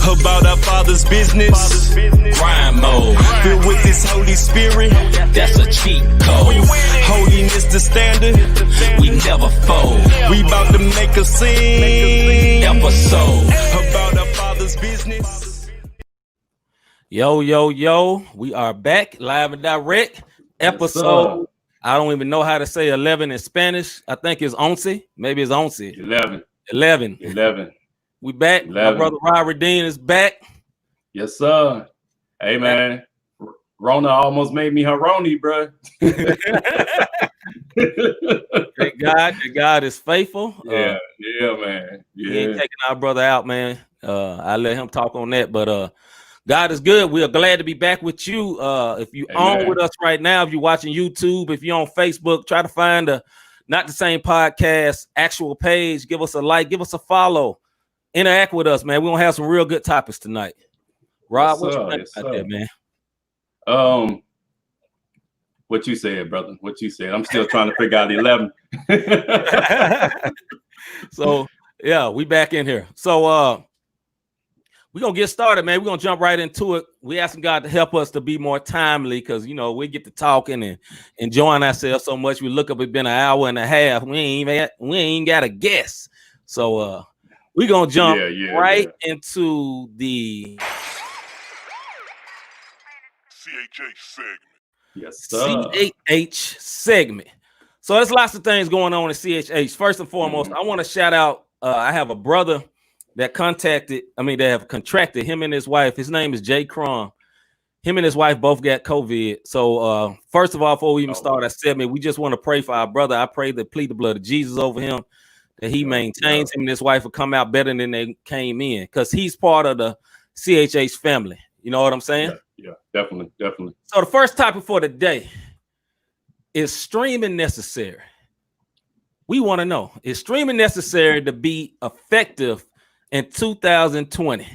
about our Father's business. Grind mode, filled with this Holy Spirit. That's a cheat code. Holiness the standard. We never fold. We about to make a scene episode about our Father's business. Yo, yo, yo. We are back live and direct. Episode. I don't even know how to say 11 in Spanish. I think it's 11. Maybe it's 11. 11. We back. 11. My brother Robert Dean is back. Yes, sir. Hey, man. Rona almost made me her Roni, bro. God is faithful. Yeah, man. Yeah. He ain't taking our brother out, man. I let him talk on that, but God is good. We are glad to be back with you. If you on with us right now, if you're watching YouTube, if you're on Facebook, try to find the Not the Same Podcast actual page. Give us a like, give us a follow, interact with us, man. We're gonna have some real good topics tonight. Rob, what you think about that, man? What you said, brother? What you said? I'm still trying to figure out the 11. So yeah, we back in here. So we're gonna get started, man. We're gonna jump right into it. We asking God to help us to be more timely, because we get to talking and enjoying ourselves so much. We look up, it's been an hour and a half. We ain't got a guess. So we're gonna jump into the CHH segment. Yes, sir. CHH segment. So there's lots of things going on in CHH. First and foremost, I want to shout out. I have a brother that they have contracted, him and his wife. His name is Jay Crum. Him and his wife both got COVID. So first of all, before we even start our segment, we just want to pray for our brother. I pray that plead the blood of Jesus over him, that he maintains him and his wife will come out better than they came in, because he's part of the CHH family. You know what I'm saying? Yeah, definitely. So the first topic for the day is streaming necessary. We want to know, is streaming necessary to be effective in 2020?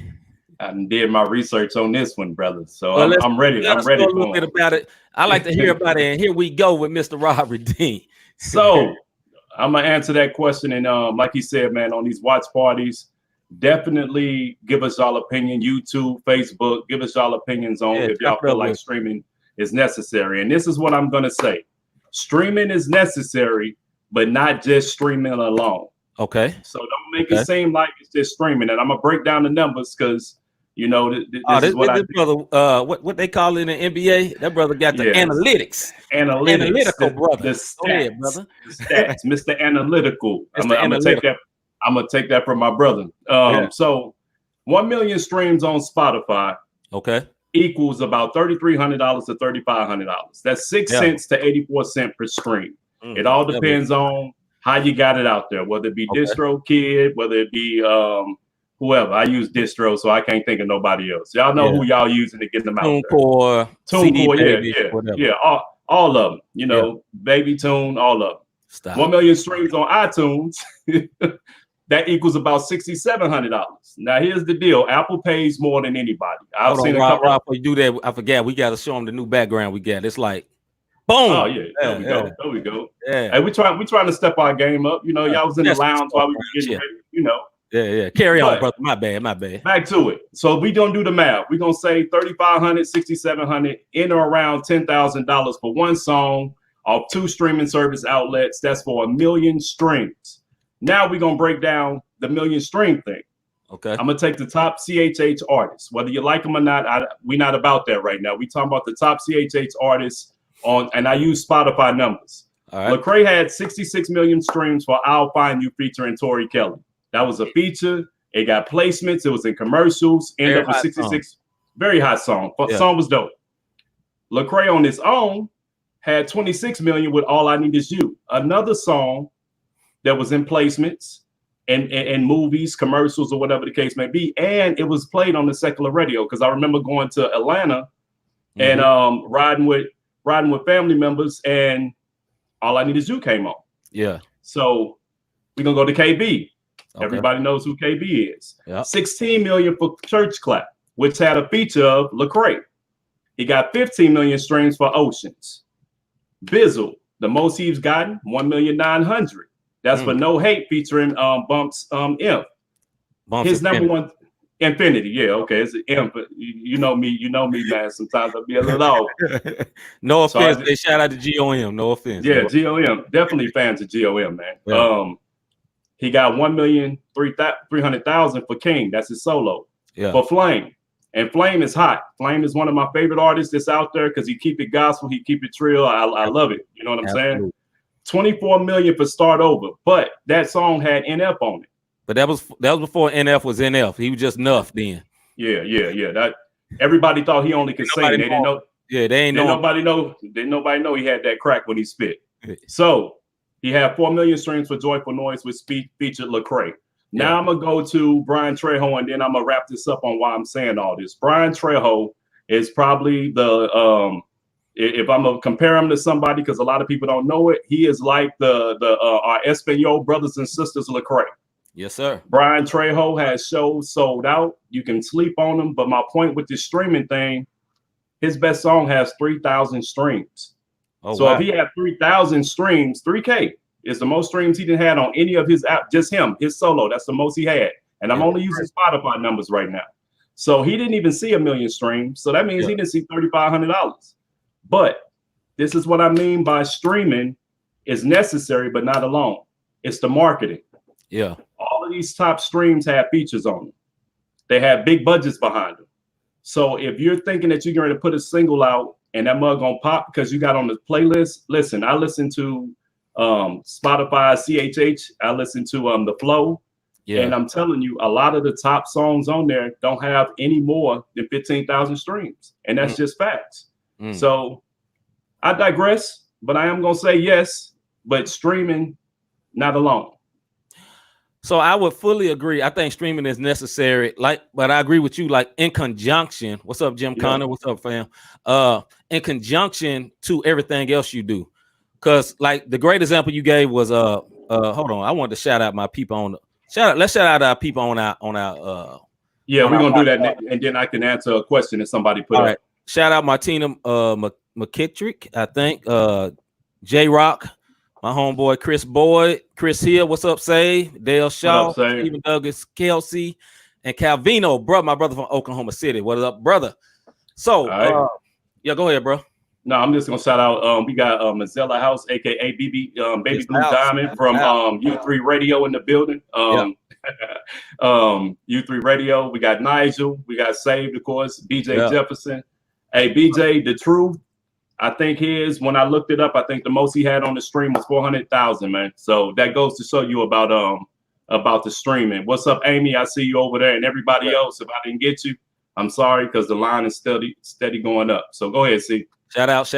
I did my research on this one, brother. So I'm ready. I'm ready. A little bit about it. I like to hear about it. And here we go with Mr. Robert Dean. So I'm gonna answer that question. And like he said, man, on these watch parties, definitely give us y'all opinion. YouTube, Facebook, give us y'all opinions on if y'all feel like streaming is necessary. And this is what I'm gonna say: streaming is necessary, but not just streaming alone. Okay. So don't make it seem like it's just streaming. And I'm gonna break down the numbers, because this is what brother, what they call it in the NBA. That brother got the analytical brother. The stats, brother. The stats, Mr. Analytical. I'm gonna take that. I'm gonna take that from my brother. So 1 million streams on Spotify. Okay. Equals about $3,300 to $3,500. That's 6 cents to 84 cents per stream. It all depends on how you got it out there, whether it be DistroKid, whether it be whoever. I use Distro, so I can't think of nobody else. Y'all know who y'all using to get them out TuneCore, TuneCore, all of them. Baby Tune, all of them. Stop. 1 million streams on iTunes. That equals about $6,700. Now here's the deal: Apple pays more than anybody. I've seen a couple. Rob, before you do that, I forgot we got to show them the new background we got. It's like, boom. Oh yeah, there we go. Yeah. Hey, we trying to step our game up. Y'all was in the lounge while we were getting ready. Yeah. Carry on, brother. My bad. Back to it. So we gonna do the math. We gonna say $3,500, $6,700, in or around $10,000 for one song off 2 streaming service outlets. That's for 1 million streams. Now we're gonna break down the million stream thing. Okay. I'm gonna take the top CHH artists, whether you like them or not. We're not about that right now. We talking about the top CHH artists and I use Spotify numbers. All right. Lecrae had 66 million streams for "I'll Find You" featuring Tori Kelly. That was a feature. It got placements. It was in commercials. Ended up with 66. Song. Very hot song. The song was dope. Lecrae on his own had 26 million with "All I Need Is You," another song that was in placements and movies, commercials, or whatever the case may be. And it was played on the secular radio, because I remember going to Atlanta and riding with family members, and "All I Need Is You" came on. Yeah. So we're gonna go to KB. Okay. Everybody knows who KB is. Yep. 16 million for "Church Clap," which had a feature of Lecrae. He got 15 million streams for "Oceans." Bizzle, the most he's gotten, 1,900,000. That's for "No Hate" featuring Bumps Imp. His number one, Infinity, yeah, okay. It's an M, but you know me, man. Sometimes I'll be a little off. No offense, they shout out to GOM. No offense. Yeah, GOM. Definitely fans of GOM, man. Yeah. He got 1,300,000 for King. That's his solo. Yeah. For Flame. And Flame is hot. Flame is one of my favorite artists that's out there because he keep it gospel, he keep it trill. I love it. You know what I'm saying? 24 million for Start Over, but that song had NF on it. But that was before NF was NF. He was just Nuff then. Yeah. That everybody thought he only could sing. They didn't know. Yeah, they ain't know. Didn't nobody know he had that crack when he spit. So he had 4 million streams for Joyful Noise, which featured Lecrae. Now I'm gonna go to Brian Trejo, and then I'm gonna wrap this up on why I'm saying all this. Brian Trejo is probably the if I'm gonna compare him to somebody, because a lot of people don't know it, he is like our Espanol brothers and sisters Lecrae. Yes, sir. Brian Trejo has shows sold out. You can sleep on them. But my point with this streaming thing, his best song has 3,000 streams. Oh, so wow. If he had 3,000 streams, 3K is the most streams he didn't had on any of his app. Just him, his solo. That's the most he had. And I'm only using Spotify numbers right now. So he didn't even see 1 million streams. So that means he didn't see $3,500. But this is what I mean by streaming is necessary, but not alone. It's the marketing. Yeah. All of these top streams have features on them. They have big budgets behind them. So if you're thinking that you're going to put a single out and that mug gonna pop because you got on the playlist, listen, I listen to Spotify, CHH. I listen to The Flow. Yeah. And I'm telling you, a lot of the top songs on there don't have any more than 15,000 streams. And that's just facts. So I digress, but I am going to say yes, but streaming, not alone. So I would fully agree. I think streaming is necessary. But I agree with you. Like in conjunction, what's up, Jim Connor? What's up, fam? In conjunction to everything else you do, because like the great example you gave was hold on. I wanted to shout out my people on the Let's shout out our people on our yeah, we're gonna do that, and then I can answer a question that somebody put up. Right. Shout out Martina McKittrick, I think. J Rock. My homeboy Chris Boyd, Chris Hill, what's up, Say? Dale Shaw, Stephen Douglas, Kelsey, and Calvino, bro, my brother from Oklahoma City. What up, brother? So, yeah, go ahead, bro. No, I'm just gonna shout out. We got Mazzella House, aka Baby Blue Diamond from U3 Radio in the building. U3 Radio. We got Nigel. We got Saved, of course. BJ Jefferson. Hey, BJ, the truth. I think when I looked it up, I think the most he had on the stream was 400,000, man. So that goes to show you about the streaming. What's up, Amy? I see you over there, and everybody else. If I didn't get you, I'm sorry, because the line is steady going up. So go ahead, see. Shout out.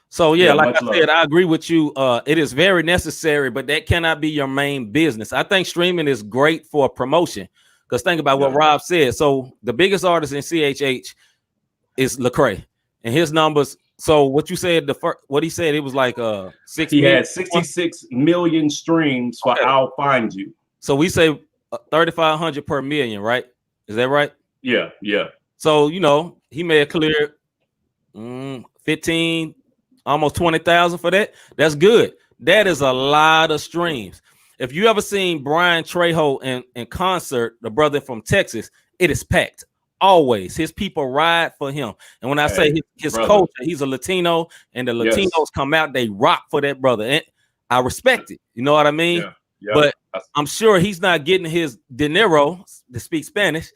So yeah, like I said, I agree with you. It is very necessary, but that cannot be your main business. I think streaming is great for promotion, because think about what Rob said. So the biggest artist in CHH is Lecrae, and his numbers. So what you said, what he said, it was like he had 66 million streams for I'll Find You. So we say 3,500 per million, right? Is that right? Yeah. So he may have cleared 15, almost 20,000 for that. That's good. That is a lot of streams. If you ever seen Brian Trejo in concert, the brother from Texas, it is packed. Always. His people ride for him. And when I say his culture, he's a Latino, and the Latinos come out, they rock for that brother. And I respect it. You know what I mean? Yeah. But I'm sure he's not getting his dinero, to speak Spanish.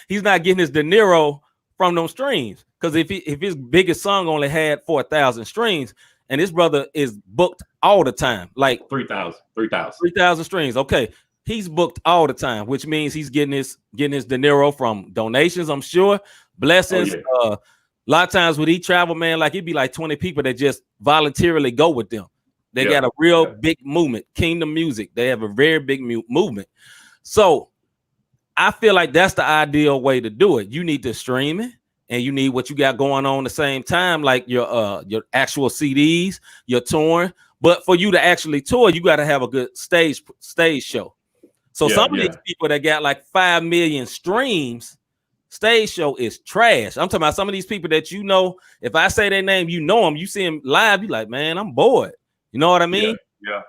He's not getting his dinero from those streams. Because if his biggest song only had 4,000 streams, and his brother is booked all the time, like 3,000 streams. Okay. He's booked all the time, which means he's getting his dinero from donations, I'm sure, blessings. A lot of times when he travel, man, like it'd be like 20 people that just voluntarily go with them. They got a real big movement. Kingdom Music, they have a very big movement. So I feel like that's the ideal way to do it. You need to stream it, and you need what you got going on at the same time, like your actual CDs, your touring. But for you to actually tour, you got to have a good stage show. So some of these people that got like 5 million streams, stage show is trash. I'm talking about some of these people that if I say their name, them, you see them live, you like, man, I'm bored. You know what I mean?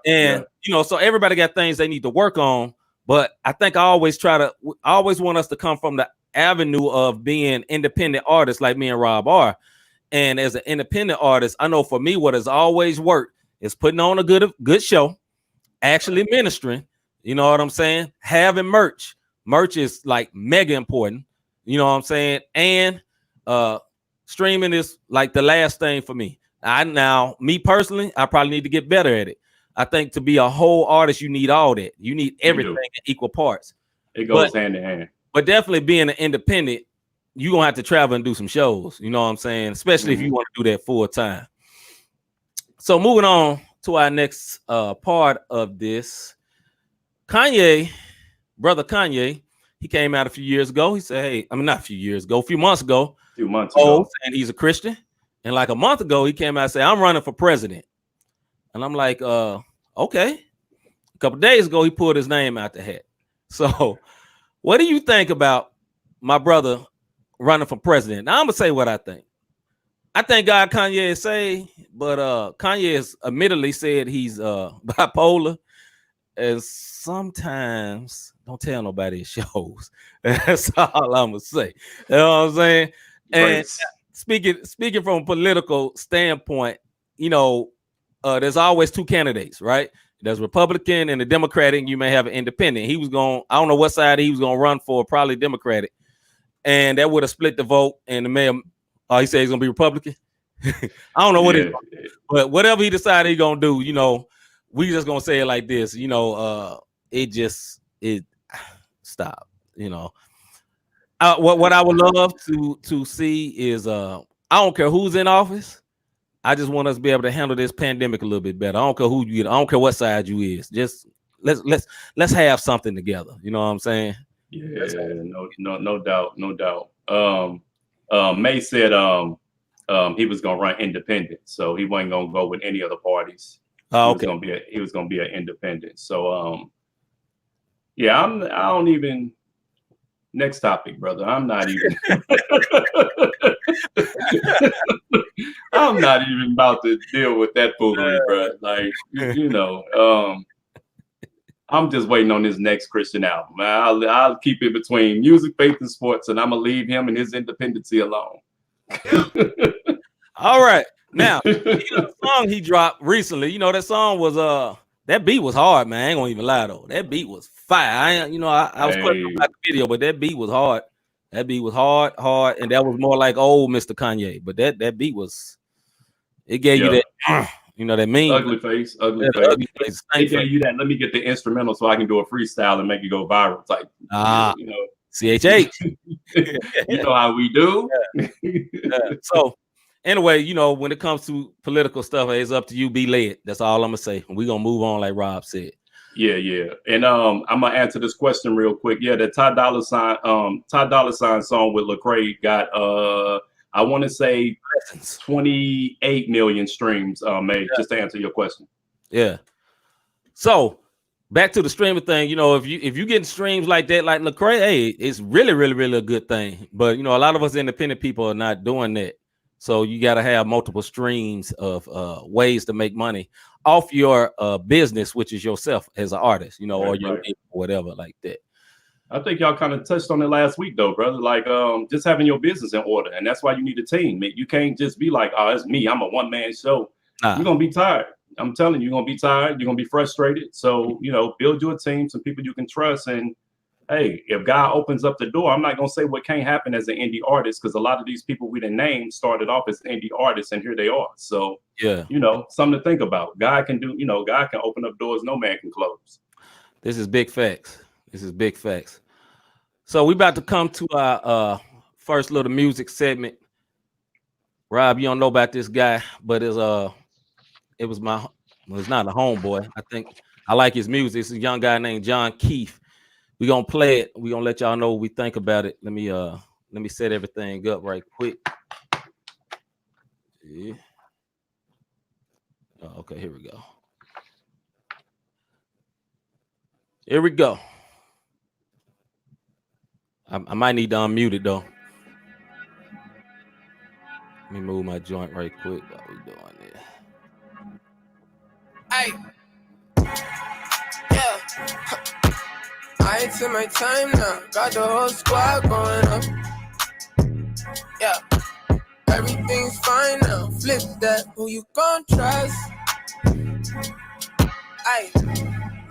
And so everybody got things they need to work on, But I think I always want us to come from the avenue of being independent artists like me and Rob are. And as an independent artist, I know for me, what has always worked is putting on a good show, actually ministering, you know what I'm saying? Having merch. Merch is like mega important, you know what I'm saying? And streaming is like the last thing for me. Me personally, I probably need to get better at it. I think to be a whole artist, you need all that. You need everything in equal parts. It goes hand in hand. But definitely being an independent, you're going to have to travel and do some shows. You know what I'm saying? Especially if you want to do that full time. So moving on to our next part of this. Kanye, brother Kanye, he came out a few years ago. He said, hey, I mean, not a few years ago, a few months ago. And he's a Christian. And like a month ago, he came out and said, I'm running for president. And I'm like, okay. A couple days ago, he pulled his name out the hat. So what do you think about my brother running for president? Now, I'm going to say what I think. I thank God Kanye is saved, but Kanye has admittedly said he's bipolar. And sometimes, don't tell nobody it shows. That's all I'm going to say. You know what I'm saying? And speaking from a political standpoint, you know, there's always two candidates, right? There's Republican and the Democratic. You may have an independent. He was going, I don't know what side he was going to run for, probably Democratic. And that would have split the vote. And the mayor, he said he's going to be Republican. I don't know what it is, but whatever he decided he's going to do, you know, we just going to say it like this, you know, it stop, you know. What I would love to see is, I don't care who's in office. I just want us to be able to handle this pandemic a little bit better. I don't care who you get. I don't care what side you is. Just let's have something together. You know what I'm saying? Yeah, no doubt. May said he was gonna run independent, so he wasn't gonna go with any other parties. Okay. He was gonna be an independent. So yeah, I don't even. Next topic, brother. I'm not even. I'm not even about to deal with that foolery, bro. Like, you know, I'm just waiting on his next Christian album. I'll keep it between music, faith, and sports, and I'm gonna leave him and his independency alone. All right, now the song he dropped recently. You know that song was that beat was hard, man. I ain't gonna even lie though. That beat was fire. I was putting about the video, but that beat was hard. That beat was hard, and that was more like old Mr. Kanye. But that beat was, it gave you that, you know, that mean ugly face. It gave you that. Let me get the instrumental so I can do a freestyle and make it go viral type. You know, CHH. You know how we do. So anyway, you know, when it comes to political stuff, it's up to you. Be led. That's all I'm gonna say. We're gonna move on, like Rob said. Yeah. And I'm gonna answer this question real quick. Yeah, the Ty Dolla Sign song with Lecrae got I want to say 28 million streams, just to answer your question. Yeah. So back to the streaming thing, you know, if you getting streams like that, like Lecrae, hey, it's really, really, really a good thing. But you know, a lot of us independent people are not doing that. So you got to have multiple streams of ways to make money off your business, which is yourself as an artist, you know, or your whatever like that. I think y'all kind of touched on it last week, though, brother. Like, just having your business in order, and that's why you need a team. You can't just be like, "Oh, it's me. I'm a one-man show." You're gonna be tired. I'm telling you, you're gonna be tired. You're gonna be frustrated. So, you know, build your team, some people you can trust, and hey, if God opens up the door, I'm not gonna say what can't happen as an indie artist, because a lot of these people we didn't name started off as indie artists, and here they are. So, yeah, you know, something to think about. God can do, you know, God can open up doors no man can close. This is big facts. So we about to come to our first little music segment. Rob, you don't know about this guy, but it's not a homeboy. I think I like his music. It's a young guy named John Keith. We're gonna play it. We're gonna let y'all know what we think about it. Let me set everything up right quick. Yeah. Oh, okay, here we go. I might need to unmute it though. Let me move my joint right quick. What we doing there? Hey. Yeah. I ain't to my time now. Got the whole squad going up. Yeah. Everything's fine now. Flip that. Who you gon' trust? Aye.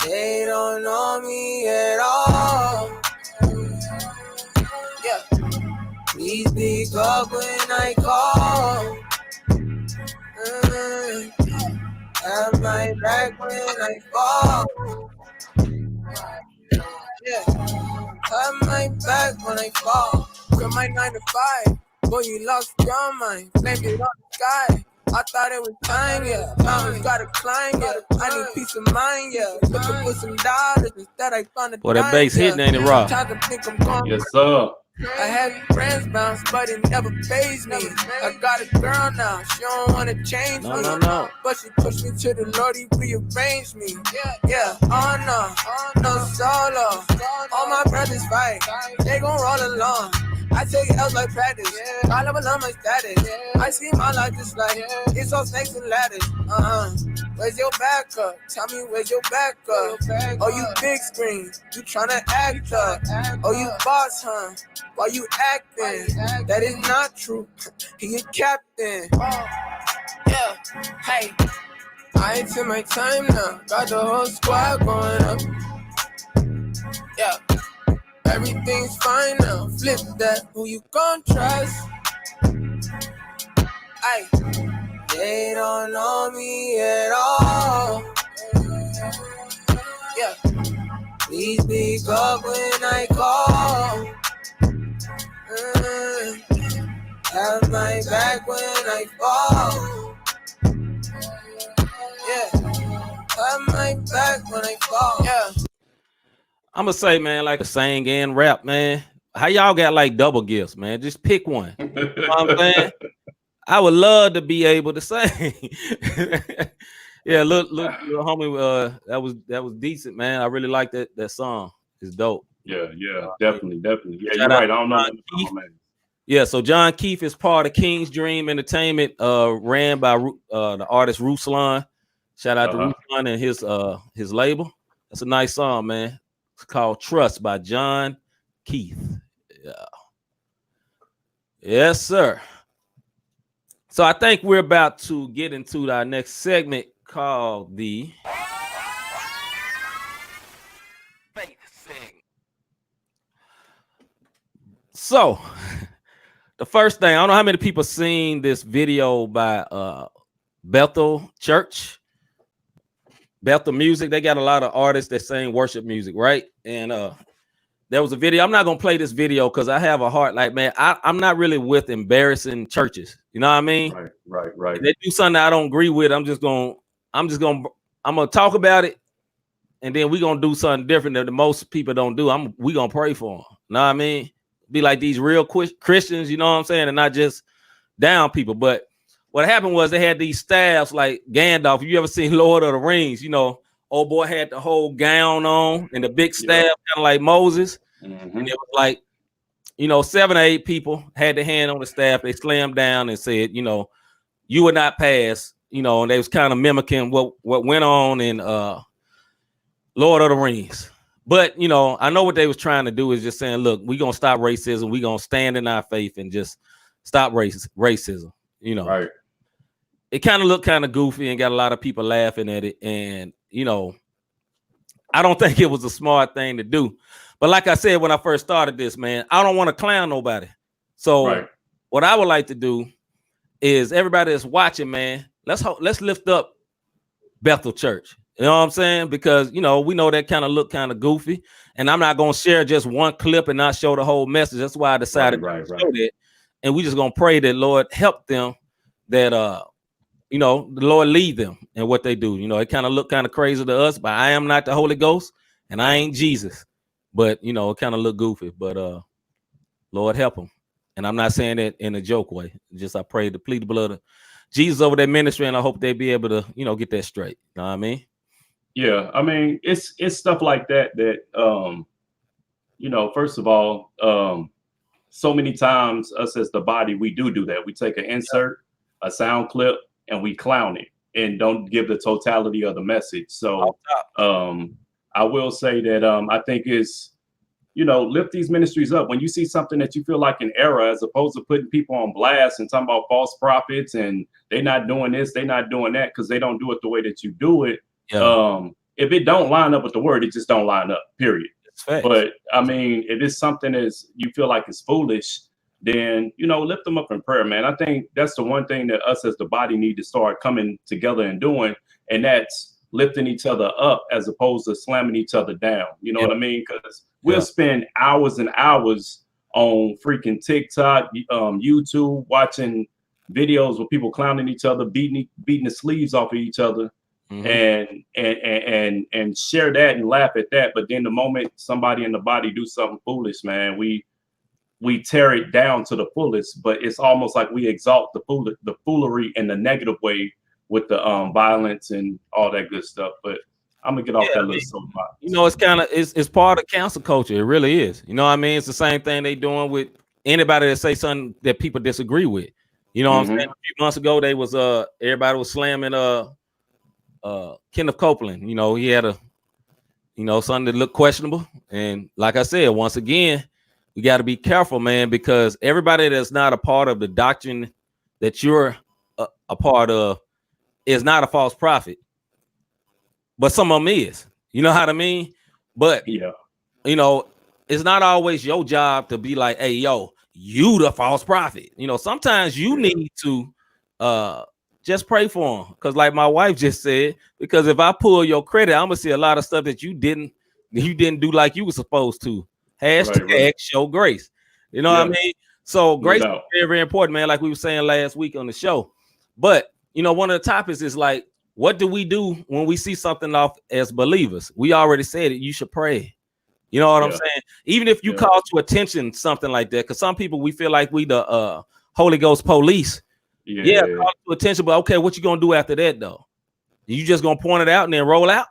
They don't know me at all. Yeah. Please pick up when I call. Have my back when I fall. Yeah. Have my back when I fall. Quit my 9 to 5. Boy, you lost your mind. Blamed it on the sky. I thought it was time, yeah. Mountains gotta climb, yeah. I need peace of mind, yeah. Looking for some dollars instead I found a dime. Boy, that bass hitting, ain't it, Rob? Yes, sir. I had friends bounce, but it never fazed me. I got a girl now, she don't wanna change me. No. But she pushed me to the Lord, he rearranged me. Yeah, oh no solo. All my brothers fight, they gon' roll along. I take L's like practice, I level on my status. I see my life just like, it's all snakes and ladders. Where's your backup? Tell me where's your backup? Oh, you big screen, you tryna act up. Oh, you boss, huh? Why you acting? That is not true. He a captain. Yeah, hey. I ain't to my time now. Got the whole squad going up. Yeah. Everything's fine now. Flip that. Who you gon' trust? Aye. They don't know me at all. Yeah. Please pick up when I call. Have my back when I fall. Yeah. Have my back when I fall. Yeah. I'm gonna say, man, like a sing and rap, man. How y'all got like double gifts, man? Just pick one. You know what I'm saying? I would love to be able to sing. Yeah, look, homie, that was decent, man. I really like that song. It's dope. Yeah, definitely. Yeah, you're right. I don't know nothing about my man. Yeah, so John Keith is part of King's Dream Entertainment, ran by the artist Ruslan. Shout out to Ruslan and his label. That's a nice song, man. It's called Trust by John Keith. Yeah. Yes, sir. So I think we're about to get into our next segment called the Faith Segment. So the first thing, I don't know how many people seen this video by Bethel Church. Bethel Music, they got a lot of artists that sing worship music, right? And there was a video. I'm not gonna play this video because I have a heart like, man, I'm not really with embarrassing churches. You know what I mean? Right. If they do something I don't agree with, I'm gonna talk about it, and then we're gonna do something different that the most people don't do. We gonna pray for them. You know what I mean? Be like these real Christians, you know what I'm saying, and not just down people. But what happened was they had these staffs like Gandalf. You ever seen Lord of the Rings? You know, old boy had the whole gown on and the big staff, kind of like Moses. Mm-hmm. And it was like, 7 or 8 people had their hand on the staff. They slammed down and said, you would not pass. And they was kind of mimicking what went on in Lord of the Rings. But, I know what they was trying to do is just saying, look, we're going to stop racism. We're going to stand in our faith and just stop racism. Right. It kind of looked kind of goofy and got a lot of people laughing at it. And, I don't think it was a smart thing to do. But like I said, when I first started this, man, I don't want to clown nobody. So what I would like to do is everybody that's watching, man, let's lift up Bethel Church. You know what I'm saying? Because, we know that kind of look kind of goofy. And I'm not going to share just one clip and not show the whole message. That's why I decided to show that. And we just going to pray that Lord help them, that, the Lord lead them in what they do. It kind of look kind of crazy to us, but I am not the Holy Ghost and I ain't Jesus. But, it kind of look goofy. But Lord help them. And I'm not saying that in a joke way. Just I pray to plead the blood of Jesus over their ministry, and I hope they be able to, get that straight. You know what I mean? Yeah, I mean, it's stuff like that, first of all, so many times us as the body, we do that. We take an insert, a sound clip, and we clown it and don't give the totality of the message. So I will say that I think is, lift these ministries up. When you see something that you feel like an error, as opposed to putting people on blast and talking about false prophets and they're not doing this, they're not doing that because they don't do it the way that you do it. Yeah. If it don't line up with the word, it just don't line up, period. But I mean, if it's something as you feel like it's foolish, then, lift them up in prayer, man. I think that's the one thing that us as the body need to start coming together and doing. And that's lifting each other up as opposed to slamming each other down. You know what I mean? Because we'll spend hours and hours on freaking TikTok, YouTube, watching videos with people clowning each other, beating the sleeves off of each other. Mm-hmm. and share that and laugh at that. But then the moment somebody in the body do something foolish, man, we tear it down to the fullest. But it's almost like we exalt the foolery in the negative way with the violence and all that good stuff. But I'm gonna get off that little soapbox. It's kind of it's part of cancel culture. It really is. You know what I mean? It's the same thing they doing with anybody that say something that people disagree with. You know what I'm saying? A few months ago, they was everybody was slamming Kenneth Copeland. He had a something that looked questionable. And like I said, once again, we got to be careful, man, because everybody that's not a part of the doctrine that you're a part of is not a false prophet. But some of them is. You know what I mean? But it's not always your job to be like, hey, yo, you the false prophet. Sometimes you need to just pray for them. Because like my wife just said, because if I pull your credit, I'm gonna see a lot of stuff that you didn't do like you were supposed to. Hashtag show grace. You know what I mean? So grace is very, very important, man, like we were saying last week on the show. But one of the topics is like, what do we do when we see something off as believers? We already said it. You should pray. You know what I'm saying? Even if you call to attention something like that, because some people, we feel like we the Holy Ghost police. Yeah, call to attention, but okay, what you gonna do after that though? You just gonna point it out and then roll out?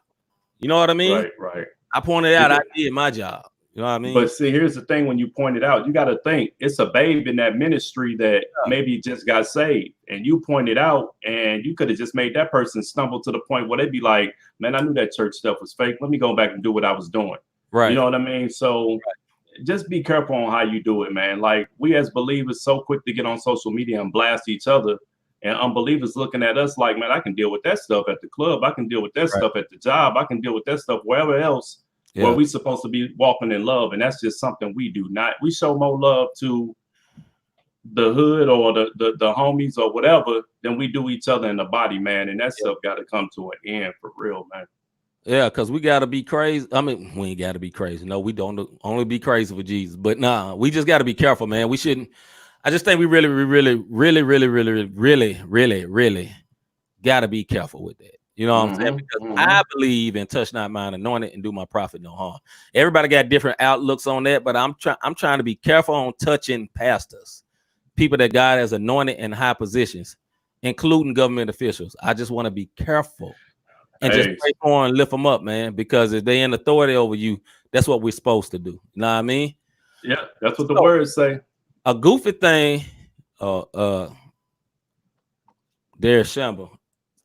You know what I mean? Right. I pointed it out. I did my job. You know what I mean? But see, here's the thing: when you point it out, you got to think it's a babe in that ministry that maybe just got saved, and you point it out, and you could have just made that person stumble to the point where they'd be like, "Man, I knew that church stuff was fake. Let me go back and do what I was doing." Right. You know what I mean? So just be careful on how you do it, man. Like we as believers, so quick to get on social media and blast each other, and unbelievers looking at us like, "Man, I can deal with that stuff at the club. I can deal with that stuff at the job. I can deal with that stuff wherever else." Where we supposed to be walking in love, and that's just something we do not. We show more love to the hood or the homies or whatever than we do each other in the body, man. And that stuff got to come to an end for real, man. Yeah, because we got to be crazy. I mean, we ain't got to be crazy. No, we don't only be crazy for Jesus. But nah, we just got to be careful, man. We shouldn't. I just think we really got to be careful with that. You know what I'm saying? Because I believe in touch not mine, anointed, and do my prophet no harm. Everybody got different outlooks on that, but I'm trying to be careful on touching pastors, people that God has anointed in high positions, including government officials. I just want to be careful and just pray for and lift them up, man, because if they in authority over you, that's what we're supposed to do. You know what I mean? Yeah, that's what the words say. A goofy thing, there's Shamble.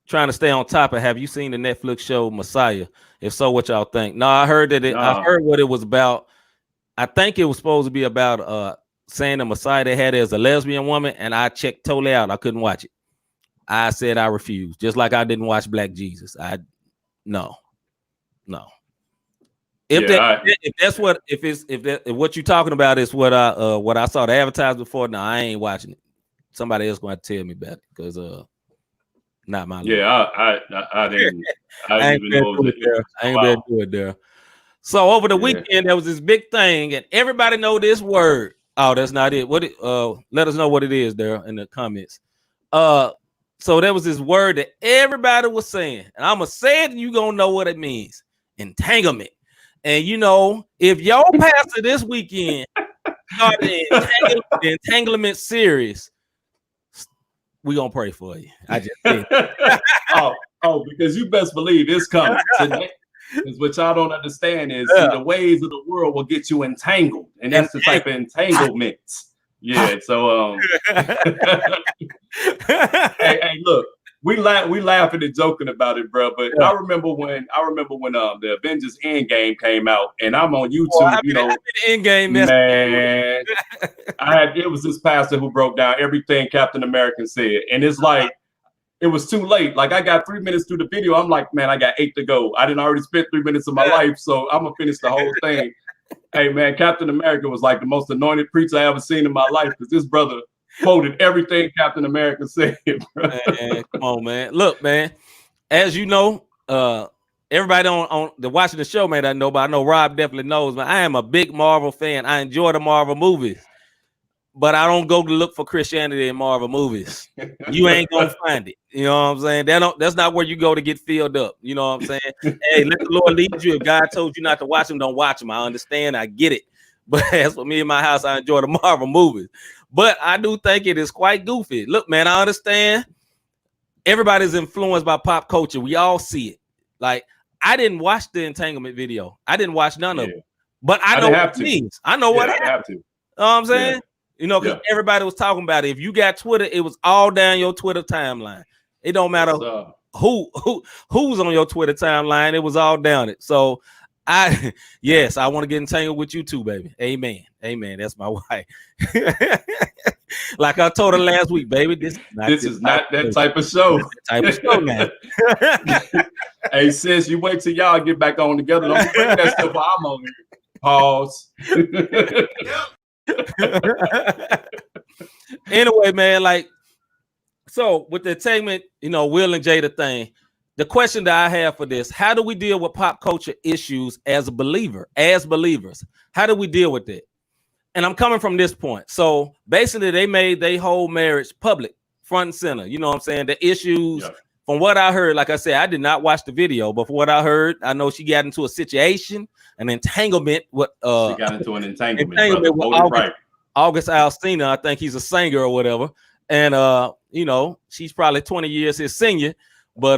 Trying to stay on top of. Have you seen the Netflix show Messiah? If so, what y'all think? No, I heard that. I heard what it was about. I think it was supposed to be about saying the Messiah they had as a lesbian woman, and I checked totally out. I couldn't watch it. I said I refused, just like I didn't watch Black Jesus. No. If what you're talking about is what I saw the advertisement before, no, I ain't watching it. Somebody else going to tell me about it because not my life. I didn't. I ain't been able to do it there. So over the weekend there was this big thing, and everybody know this word. Oh, that's not it. What? Let us know what it is there in the comments. So there was this word that everybody was saying, and I'm gonna say it, and you gonna know what it means. Entanglement. And if your pastor this weekend started the entanglement series, we gonna pray for you. I just think. because you best believe it's coming today. Because what y'all don't understand is the ways of the world will get you entangled, and that's the type of entanglement. Yeah. So hey, look, we laughing and joking about it, bro. But yeah. I remember when the Avengers Endgame came out, and I'm on YouTube. Endgame, man. It was this pastor who broke down everything Captain America said, and it's like it was too late. Like I got 3 minutes through the video, I'm like, man, I got 8 to go. I didn't already spent 3 minutes of my life, so I'm gonna finish the whole thing. Hey man, Captain America was like the most anointed preacher I ever seen in my life because this brother quoted everything Captain America said. Bro. Man, come on, man. Look, man. As you know, everybody on the watching the show, man, I know, but I know Rob definitely knows. Man, I am a big Marvel fan. I enjoy the Marvel movies, but I don't go to look for Christianity in Marvel movies. You ain't gonna find it. You know what I'm saying? That's not where you go to get filled up. You know what I'm saying? Hey, let the Lord lead you. If God told you not to watch them, don't watch them. I understand. I get it. But as for me in my house, I enjoy the Marvel movies. But I do think it is quite goofy. Look, man, I understand everybody's influenced by pop culture. We all see it. Like, I didn't watch the Entanglement video. I didn't watch none of them. But I know what it means. I know what happened. You know what I'm saying? Yeah. You know, because everybody was talking about it. If you got Twitter, it was all down your Twitter timeline. It don't matter who's on your Twitter timeline. It was all down it. So I want to get entangled with you too, baby. Amen. Amen. That's my wife. Like I told her last week, baby, this is not that type of show. Type of show now. Hey, sis, you wait till y'all get back on together. Don't bring that stuff I'm on here. Pause. Anyway, man, like, so with the Entanglement, Will and Jada thing, the question that I have for this, how do we deal with pop culture issues as believers? How do we deal with it? And I'm coming from this point. So basically, they made their whole marriage public, front and center. You know what I'm saying? The issues, from what I heard, like I said, I did not watch the video, but from what I heard, I know she got into a situation, an entanglement with she got into an entanglement with August Alsina. I think he's a singer or whatever. And she's probably 20 years his senior, but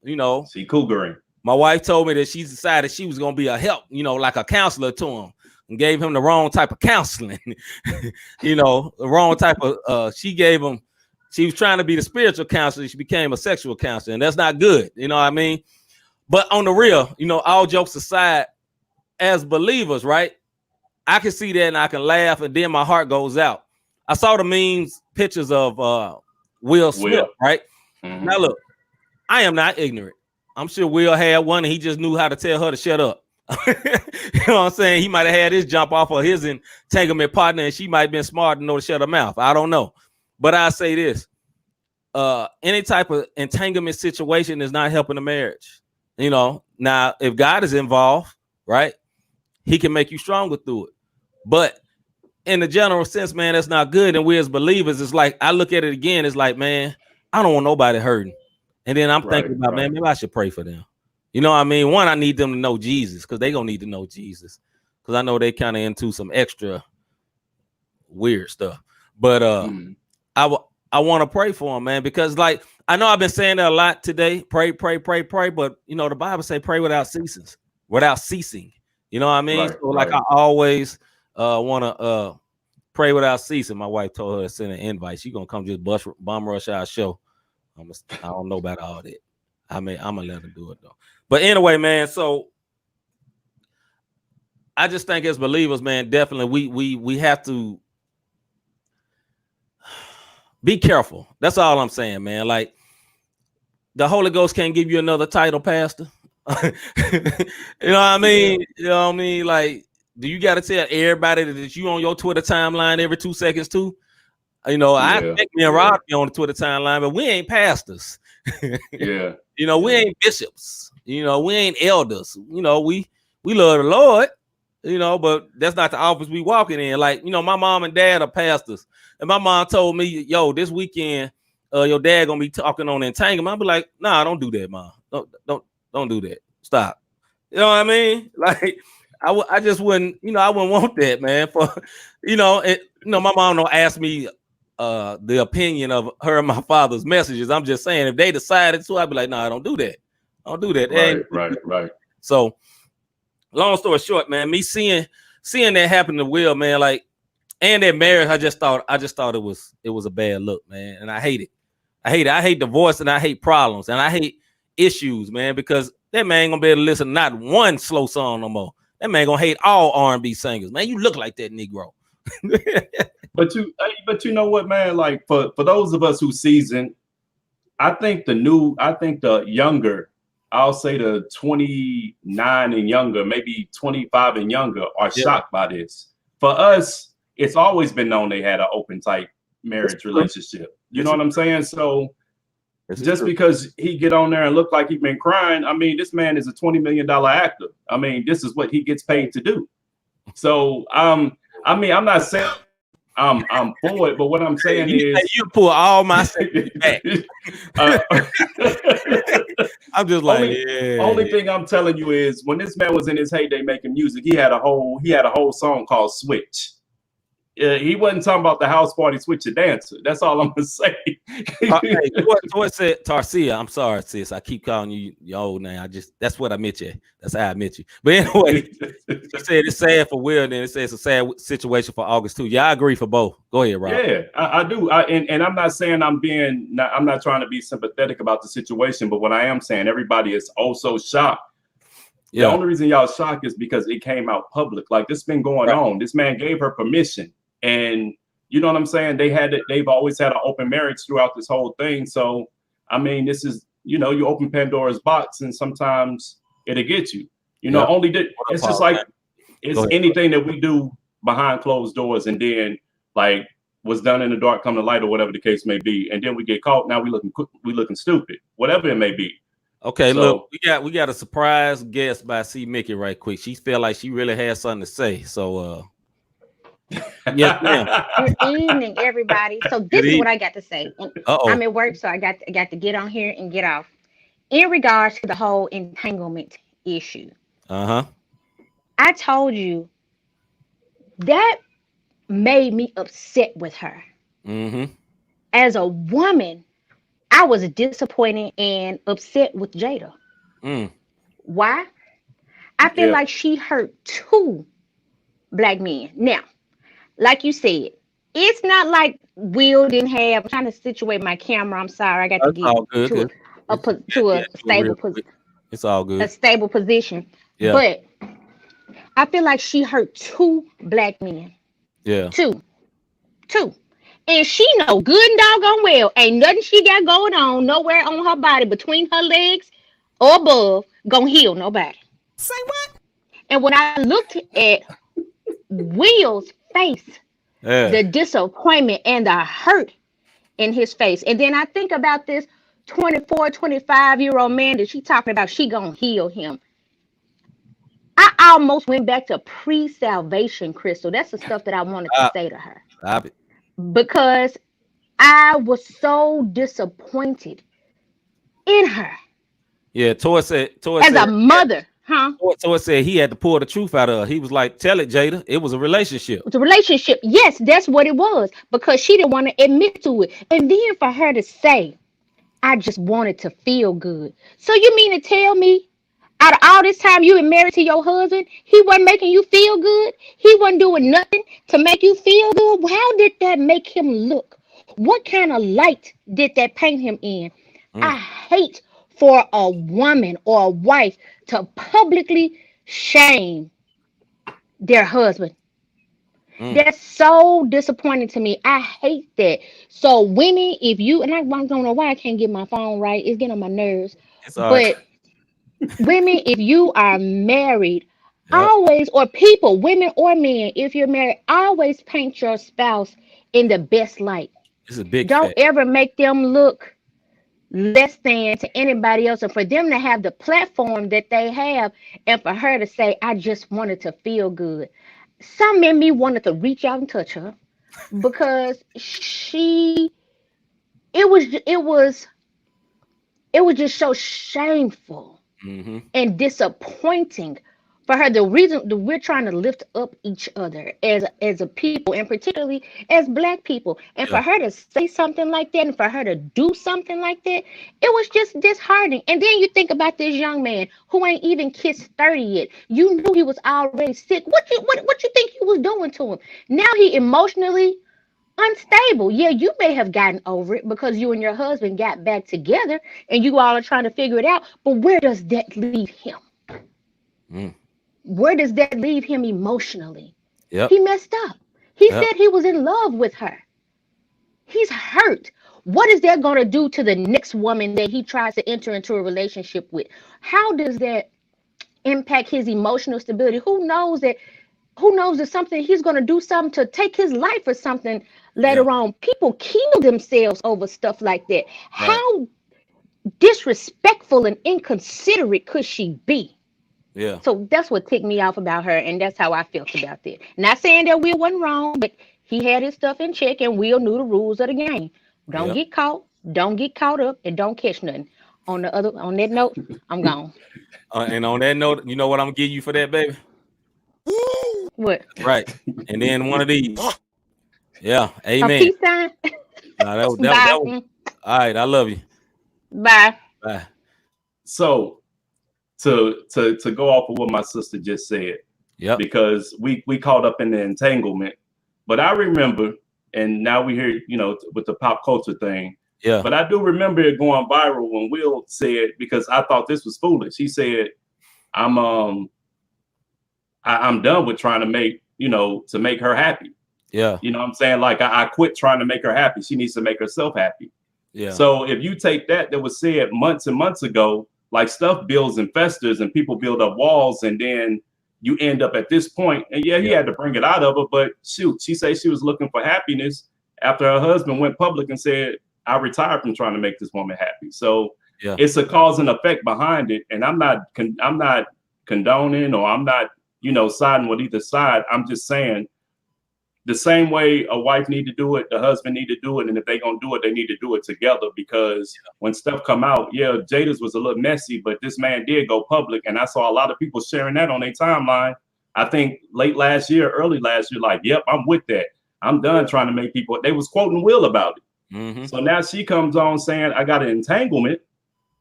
she cougaring. My wife told me that she decided she was gonna be a help, like a counselor to him, and gave him the wrong type of counseling. The wrong type of she was trying to be the spiritual counselor, she became a sexual counselor, and that's not good, you know what I mean? But on the real, all jokes aside, as believers, right? I can see that and I can laugh, and then my heart goes out. I saw the memes, pictures of Will Smith, right? Mm-hmm. Now look, I am not ignorant. I'm sure Will had one and he just knew how to tell her to shut up. You know what I'm saying? He might have had his jump off of his entanglement partner and she might have been smart to know to shut her mouth. I don't know. But I say this, any type of entanglement situation is not helping the marriage. Now if God is involved, right, he can make you stronger through it. But in the general sense, man, that's not good. And we as believers, it's like, I look at it again, it's like, man, I don't want nobody hurting. And then I'm thinking about, man, maybe I should pray for them. You know what I mean? One, I need them to know Jesus because they're going to need to know Jesus because I know they kind of into some extra weird stuff. But I want to pray for them, man, because like, I know I've been saying that a lot today. Pray, pray, pray, pray. But, the Bible say pray without ceasing. You know what I mean? I always want to pray without ceasing. My wife told her to send an invite. She's going to come just bomb rush our show. I don't know about all that. I'm gonna let her do it though. But anyway, man. So I just think as believers, man, definitely we have to be careful. That's all I'm saying, man. Like the Holy Ghost can't give you another title, Pastor. You know what I mean? You know what I mean? Like, do you got to tell everybody that you on your Twitter timeline every 2 seconds too? I think me and Rob be on the Twitter timeline, but we ain't pastors. We ain't bishops. We ain't elders. We love the Lord. But that's not the office we walking in. Like, my mom and dad are pastors, and my mom told me, "Yo, this weekend, your dad gonna be talking on entanglement." I'll be like, "Nah, don't do that, Mom. Don't do that. Stop." You know what I mean? Like, I just wouldn't. I wouldn't want that, man. For my mom don't ask me the opinion of her and my father's messages. I'm just saying if they decided to, I'd be like, nah, don't do that. Don't do that. Right. So long story short, man, me seeing that happen to Will, man, like, and that marriage, I just thought it was a bad look, man. And I hate it. I hate divorce, and I hate problems, and I hate issues, man, because that man ain't gonna be able to listen to not one slow song no more. That man gonna hate all R&B singers. Man, you look like that Negro. But you know what, man? Like for those of us who seasoned, I think the younger, I'll say the 29 and younger, maybe 25 and younger, are shocked by this. For us, it's always been known they had an open type marriage relationship. You know what I'm saying? So just because he get on there and look like he been crying, I mean, this man is a $20 million actor. I mean, this is what he gets paid to do. So I mean, I'm not saying I'm for it, but what I'm saying is you pull all my back. I'm just like, only thing I'm telling you is when this man was in his heyday making music, he had a whole song called Switch. He wasn't talking about the house party switch a dancer. That's all I'm gonna say. What said Tarsia? I'm sorry, sis. I keep calling you your old name. That's what I met you. That's how I met you. But anyway, you said it's sad for Will, then it says it's a sad situation for August too. Yeah, I agree for both. Go ahead, Rob. Yeah, I do. And I'm not saying I'm not trying to be sympathetic about the situation, but what I am saying, everybody is also shocked. Yeah. The only reason y'all shocked is because it came out public. Like this been going on. This man gave her permission. And you know what I'm saying? They've always had an open marriage throughout this whole thing. So, I mean, this is, you open Pandora's box and sometimes it'll get you, it's just like, it's anything that we do behind closed doors and then like what's done in the dark come to light or whatever the case may be. And then we get caught. Now we looking stupid, whatever it may be. Okay, so, look, we got a surprise guest by C. Mickey right quick. She felt like she really had something to say. So, yes, ma'am. Good evening, everybody. So this is what I got to say. I'm at work, so I got to get on here and get off. In regards to the whole entanglement issue, I told you that made me upset with her. As a woman, I was disappointed and upset with Jada. Why? I feel like she hurt two black men. Now, like you said, it's not like Will didn't have. I'm trying to situate my camera. I'm sorry. I got to get to a stable position. It's all good. A stable position. Yeah. But I feel like she hurt two black men. Yeah. Two. And she know good and doggone well ain't nothing she got going on nowhere on her body between her legs or above gonna heal nobody. Say what? And when I looked at Will's face, the disappointment and the hurt in his face. And then I think about this 24, 25-year-old man that she talking about, she gonna heal him. I almost went back to pre-salvation, Crystal. That's the stuff that I wanted to say to her. Because I was so disappointed in her. Yeah, Tor said as a mother. So it said he had to pull the truth out of her. He was like, tell it, Jada. It was a relationship. It's a relationship. Yes, that's what it was. Because she didn't want to admit to it. And then for her to say, I just wanted to feel good. So you mean to tell me, out of all this time you been married to your husband, he wasn't making you feel good? He wasn't doing nothing to make you feel good? How did that make him look? What kind of light did that paint him in? I hate for a woman or a wife to publicly shame their husband. That's so disappointing to me. I hate that. So women, if you, and I don't know why I can't get my phone right. It's getting on my nerves. But women, if you are married, always, or people, women or men, if you're married, always paint your spouse in the best light. It's a big Don't ever make them look less than to anybody else, and for them to have the platform that they have, and for her to say, I just wanted to feel good. Some in me wanted to reach out and touch her because it was just so shameful and disappointing for her. The reason that we're trying to lift up each other as a people, and particularly as black people, and for her to say something like that and for her to do something like that, it was just disheartening. And then you think about this young man who ain't even kissed 30 yet. You knew he was already sick. What you think he was doing to him? Now he emotionally unstable. Yeah, you may have gotten over it because you and your husband got back together and you all are trying to figure it out. But where does that leave him? Mm. Where does that leave him emotionally? Yep. He messed up. He Yep. said he was in love with her. He's hurt. What is that going to do to the next woman that he tries to enter into a relationship with? How does that impact his emotional stability? Who knows that something he's going to do something to take his life or something later on. People kill themselves over stuff like that. Right. How disrespectful and inconsiderate could she be? Yeah. So that's what ticked me off about her, and that's how I felt about that. Not saying that Will wasn't wrong, but he had his stuff in check, and Will knew the rules of the game. Don't get caught, don't get caught up, and don't catch nothing. On that note, I'm gone. And on that note, you know what I'm gonna give you for that, baby? What? Right. And then one of these. Yeah. Amen. A peace sign. That was, all right. I love you. Bye. Bye. So to go off of what my sister just said, because we caught up in the entanglement, but I remember, and now we hear, with the pop culture thing. Yeah. But I do remember it going viral when Will said, because I thought this was foolish. He said, I'm done with trying to make, to make her happy. Yeah. You know what I'm saying? Like I quit trying to make her happy. She needs to make herself happy. Yeah. So if you take that was said months and months ago, like stuff builds and festers and people build up walls, and then you end up at this point. And he had to bring it out of her, but shoot, she said she was looking for happiness after her husband went public and said, I retired from trying to make this woman happy. So it's a cause and effect behind it. And I'm not condoning, or I'm not, siding with either side. I'm just saying the same way a wife need to do it, the husband need to do it. And if they're going to do it, they need to do it together, because when stuff come out, Jada's was a little messy, but this man did go public. And I saw a lot of people sharing that on their timeline. I think late last year, early last year, like, yep, I'm with that. I'm done trying to make people, they was quoting Will about it. Mm-hmm. So now she comes on saying, I got an entanglement.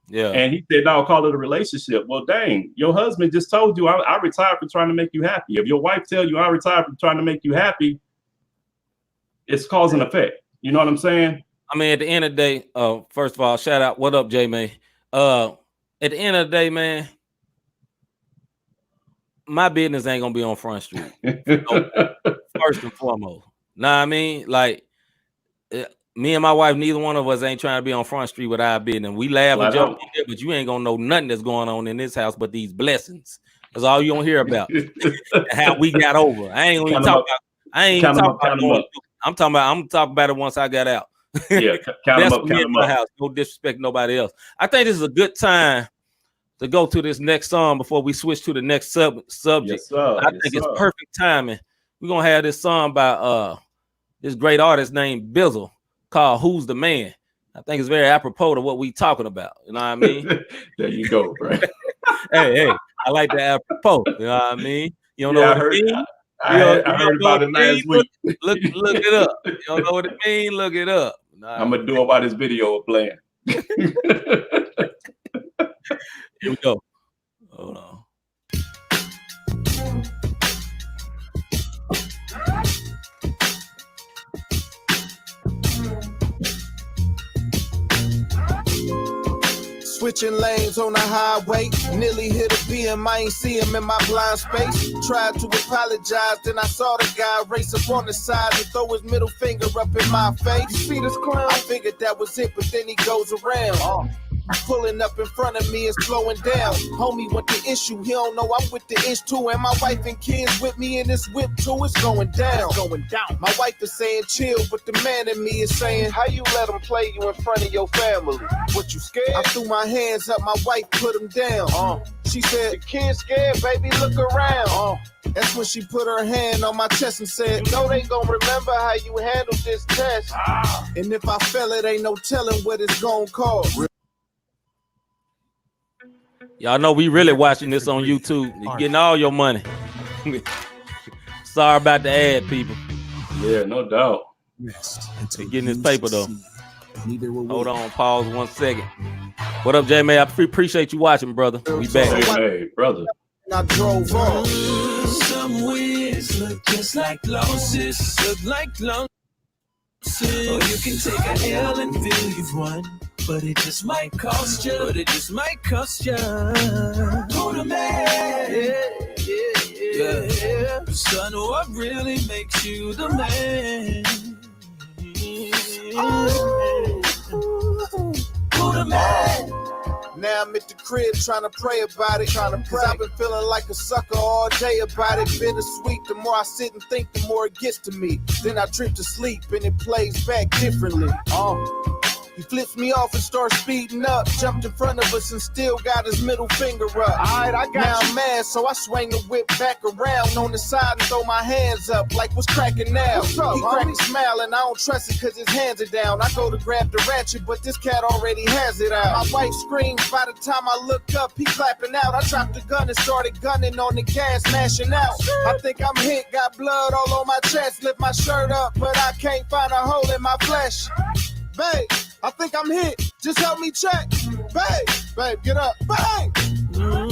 Yeah. And he said, no, I'll call it a relationship. Well, dang, your husband just told you I retired from trying to make you happy. If your wife tell you I retired from trying to make you happy, it's cause and effect. You know what I'm saying? I mean, at the end of the day, first of all, shout out. What up, J May? At the end of the day, man, my business ain't gonna be on Front Street. First and foremost. Nah, I mean, like, me and my wife, neither one of us ain't trying to be on Front Street with our business. We laugh and joke, but you ain't gonna know nothing that's going on in this house but these blessings. That's all you gonna hear about. How we got over. I ain't gonna talk about. I'm talking about it once I got out. Yeah, count them up, count them up. House. No disrespect, nobody else. I think this is a good time to go to this next song before we switch to the next subject. Yes, sir. I think it's perfect timing. We're gonna have this song by this great artist named BETHEL called "Who's the Man." I think it's very apropos to what we talking about. You know what I mean? There you go, bro. hey, I like the apropos. You know what I mean? You don't know what I mean? I heard about it last week. Look it up. You don't know what it means? Look it up. I'm gonna do about this video playing. Here we go. Hold on. Switching lanes on the highway, nearly hit a BM, I ain't see him in my blind space. Tried to apologize, then I saw the guy race up on the side and throw his middle finger up in my face. You see this clown? I figured that was it, but then he goes around. Pulling up in front of me and slowing down. Homie, what the issue? He don't know I'm with the ish too. And my wife and kids with me in this whip too. It's going down. It's going down. My wife is saying chill, but the man in me is saying, how you let him play you in front of your family? What, you scared? I threw my hands up, my wife put him down. She said, the kid's scared, baby, look around. That's when she put her hand on my chest and said, you know they gonna remember how you handled this test. And if I fail, it ain't no telling what it's gonna cost. Y'all know we really watching this on YouTube. You're getting all your money. Sorry about the ad, people. Yeah, no doubt. They're getting this paper though. Hold on, pause 1 second. What up, J May? I appreciate you watching, brother. We back. Hey, brother. I drove on. Some ways look just like losses. Look like long. Or you can take a L and feel you've won, but it just might cost you. But it just might cost you. Who the man? Yeah. Son, what really makes you the man? Who the man? Now I'm at the crib trying to pray about it. Cause I've been feeling like a sucker all day about it. Bittersweet, the more I sit and think, the more it gets to me. Then I drift to sleep and it plays back differently. He flips me off and starts speeding up. Jumped in front of us and still got his middle finger up. Alright, I got now you. I'm mad, so I swing the whip back around on the side and throw my hands up like what's cracking now. He cracked a smile and I don't trust it cause his hands are down. I go to grab the ratchet, but this cat already has it out. My wife screams by the time I look up, he clapping out. I dropped the gun and started gunning on the gas, smashing out. I think I'm hit, got blood all on my chest. Lift my shirt up, but I can't find a hole in my flesh. Babe, I think I'm hit. Just help me check. Babe, get up. Bang! No!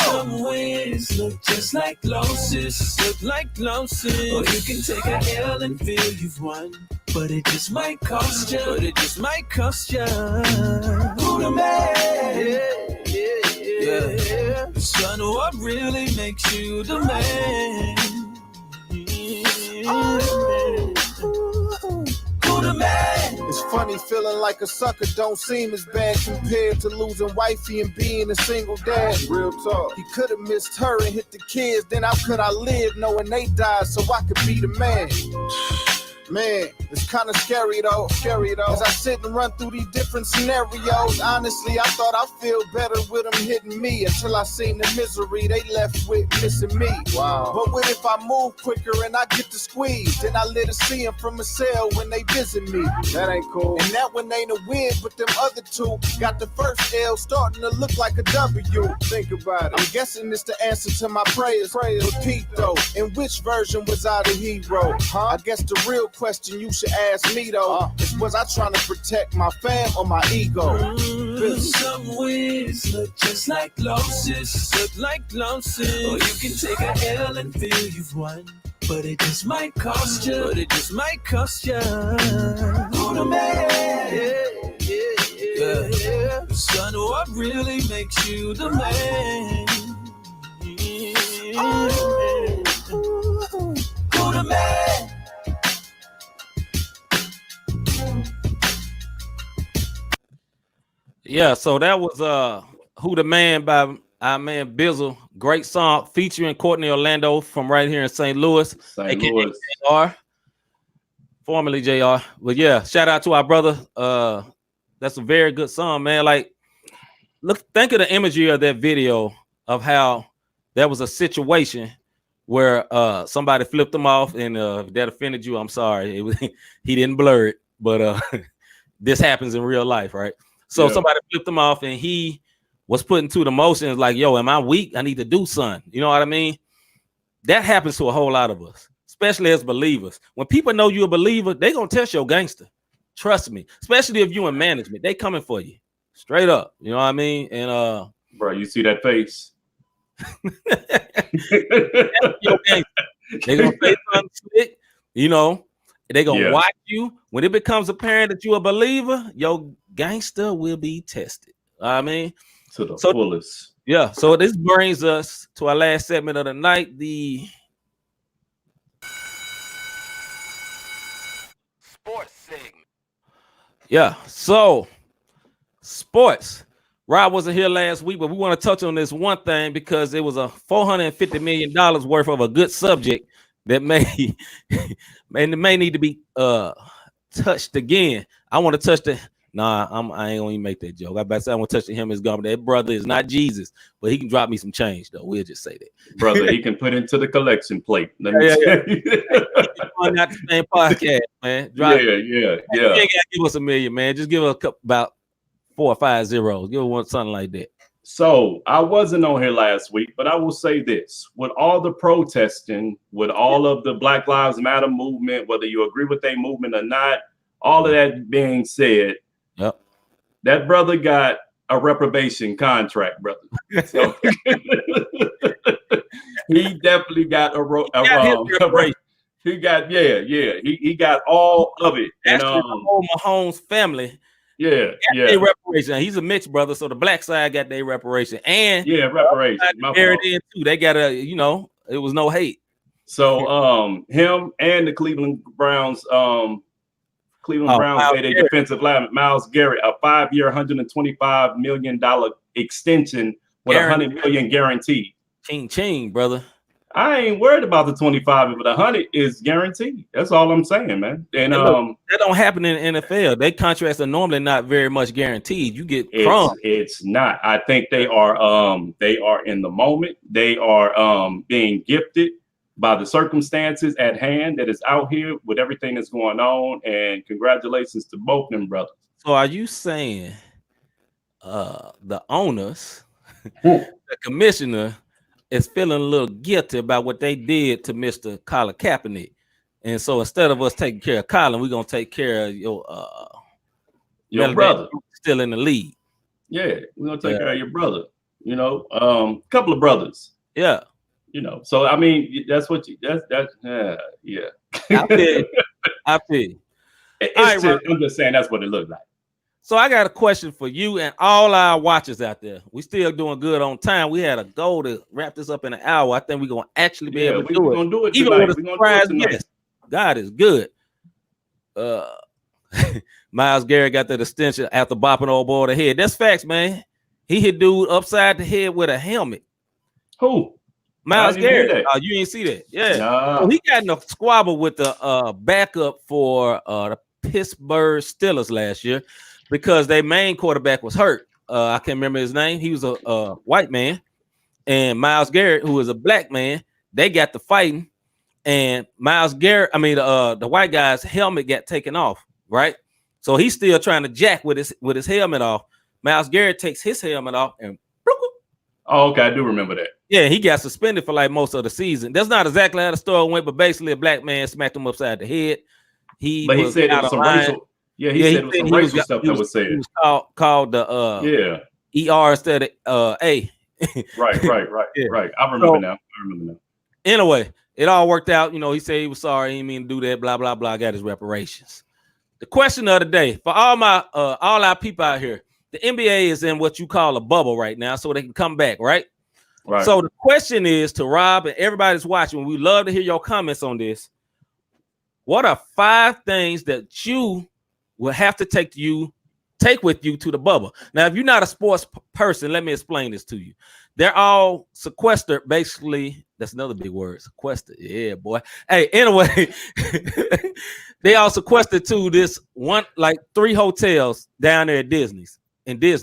Some ways look just like losses. Or you can take a L and feel you've won, but it just might cost you. Who the man? Yeah. Son, what really makes you the man? Who the man? It's funny feeling like a sucker don't seem as bad compared to losing wifey and being a single dad. Real talk. He could have missed her and hit the kids, then how could I live knowing they died so I could be the man? Man, it's kind of scary though. As I sit and run through these different scenarios, honestly, I thought I'd feel better with them hitting me until I seen the misery they left with missing me. Wow. But what if I move quicker and I get the squeeze? Then I let her see them from a cell when they visit me. That ain't cool. And that one ain't a win, but them other two got the first L starting to look like a W. Think about it. I'm guessing it's the answer to my prayers. But Pete though, in which version was I the hero? I guess the real question you should ask me though is, was I trying to protect my fam or my ego? Some ways look just like losses. Or you can take a L and feel you've won, but it just might cost you. Who the man? Yeah. Son, what really makes you the man? Who the man? Yeah, so that was Who the Man by our man BETHEL. Great song featuring Courtney Orlando from right here in St. Louis. JR, formerly JR. But yeah, shout out to our brother. That's a very good song, man. Like, think of the imagery of that video of how there was a situation where somebody flipped him off, and if that offended you, I'm sorry. He didn't blur it, but this happens in real life, right? So somebody flipped him off and he was put into the motions like, yo, am I weak? I need to do something. You know what I mean? That happens to a whole lot of us, especially as believers. When people know you're a believer, they're going to test your gangster. Trust me, especially if you in management, they coming for you straight up. You know what I mean? And bro, you see that face? They're going to say something slick, you know. They're going to watch you. When it becomes apparent that you're a believer, your gangster will be tested. I mean, to the fullest. Yeah. So this brings us to our last segment of the night, the sports segment. Yeah. So sports. Rob wasn't here last week, but we want to touch on this one thing because it was a $450 million worth of a good subject that may need to be touched again. I want to touch the I ain't gonna even make that joke. I about to say I want to touch the hem of his garment. That brother is not Jesus, but he can drop me some change though. We'll just say that. Brother, he can put into the collection plate. Let me tell you. Not the same podcast, man. Yeah. You ain't gotta give us $1 million, man. Just give us about 4 or 5 zeros. Give us one something like that. So I wasn't on here last week, but I will say this: with all the protesting, with all of the Black Lives Matter movement, whether you agree with their movement or not, all of that being said, that brother got a reprobation contract, brother. So he definitely got He got He got all of it. Actually, the whole Mahomes family. Yeah. Their reparation. He's a mixed brother, so the black side got their reparation, and reparation. They got it was no hate. So him and the Cleveland Browns paid a defensive lineman, Myles Garrett, a 5-year, $125 million extension with $100 million guaranteed. Ching, brother. I ain't worried about the 25, but 100 is guaranteed. That's all I'm saying, man. And that don't happen in the NFL. They contracts are normally not very much guaranteed. You get crumbs. It's not. I think they are in the moment. They are being gifted by the circumstances at hand that is out here with everything that's going on. And congratulations to both them brothers. So are you saying the owners, the commissioner, is feeling a little guilty about what they did to Mr. Colin Kaepernick, and so instead of us taking care of Colin, we're gonna take care of your brother still in the league? Yeah, we're gonna take care of your brother. You know, couple of brothers. Yeah. You know, so I mean, that's what you. That's yeah. I feel. I'm just saying that's what it looked like. So I got a question for you and all our watchers out there. We still doing good on time. We had a goal to wrap this up in an hour. I think we're gonna actually be able to do it. We're gonna do it even tonight. with a surprise guest. God is good. Myles Garrett got that extension after bopping old boy the head. That's facts, man. He hit dude upside the head with a helmet. Who? Myles Garrett. Oh, you didn't see that? Yeah. No. So he got in a squabble with the backup for the Pittsburgh Steelers last year, because their main quarterback was hurt. I can't remember his name. He was a white man, and Myles Garrett, who was a black man, they got to fighting, and Myles Garrett, the white guy's helmet got taken off, right? So he's still trying to jack with his helmet off. Myles Garrett takes his helmet off and oh, okay, I do remember that. Yeah, he got suspended for like most of the season. That's not exactly how the story went, but basically a black man smacked him upside the head. He said it was some racial. Yeah, he said it was some racial stuff that was said. He was called the ER instead of A. Right. I remember now. Anyway, it all worked out. You know, he said he was sorry. He didn't mean to do that. Blah blah blah. Got his reparations. The question of the day for all our people out here: the NBA is in what you call a bubble right now, so they can come back, right? Right. So the question is to Rob and everybody that's watching. We love to hear your comments on this. What are 5 things that you will have to take with you to the bubble? Now, if you're not a sports person, let me explain this to you. They're all sequestered, basically. That's another big word, sequestered. Yeah, boy. Hey, anyway, they all sequestered to this one, like 3 hotels down there at Disney,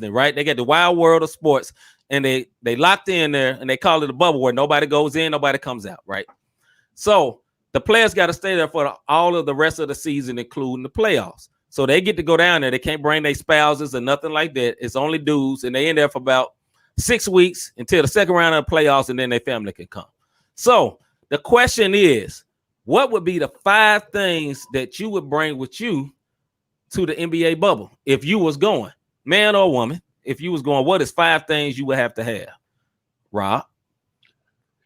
right? They got the wild world of sports, and they locked in there, and they call it a bubble where nobody goes in, nobody comes out, right? So the players got to stay there for all of the rest of the season, including the playoffs. So they get to go down there. They can't bring their spouses or nothing like that. It's only dudes, and they in there for about 6 weeks until the second round of the playoffs, and then their family can come. So the question is, what would be the 5 things that you would bring with you to the NBA bubble if you was going, man or woman? If you was going, what is 5 things you would have to have, Rob,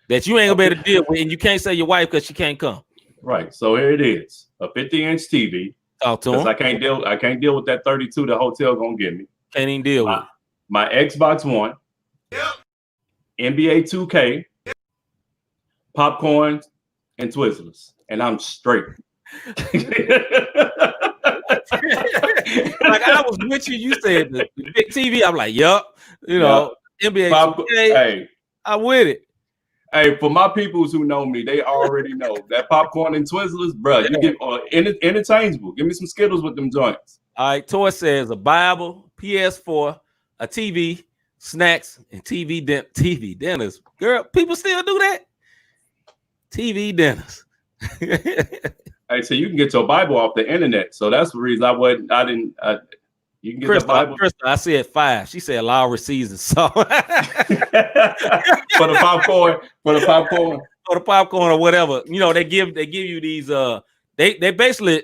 that you ain't gonna be able to deal with, and you can't say your wife because she can't come? Right. So here it is: a 50-inch TV. Talk to him. I can't deal with that 32 the hotel gonna give me. Can't even deal with my Xbox One. Yep. NBA 2K. Popcorn and Twizzlers, and I'm straight. Like I was with you. You said the big TV. I'm like, yup. You know, NBA 2K. Hey, I'm with it. Hey, for my peoples who know me, they already know that popcorn and Twizzlers, bro. You get interchangeable. Give me some Skittles with them joints. All right, Toy says a Bible, PS4, a TV, snacks, and TV dinners. Girl, people still do that. TV dinners. Hey, so you can get your Bible off the internet. So that's the reason you can get Crystal, the Bible. Crystal, I said 5. She said Lowry season. So for the popcorn or whatever. You know, they give you these they basically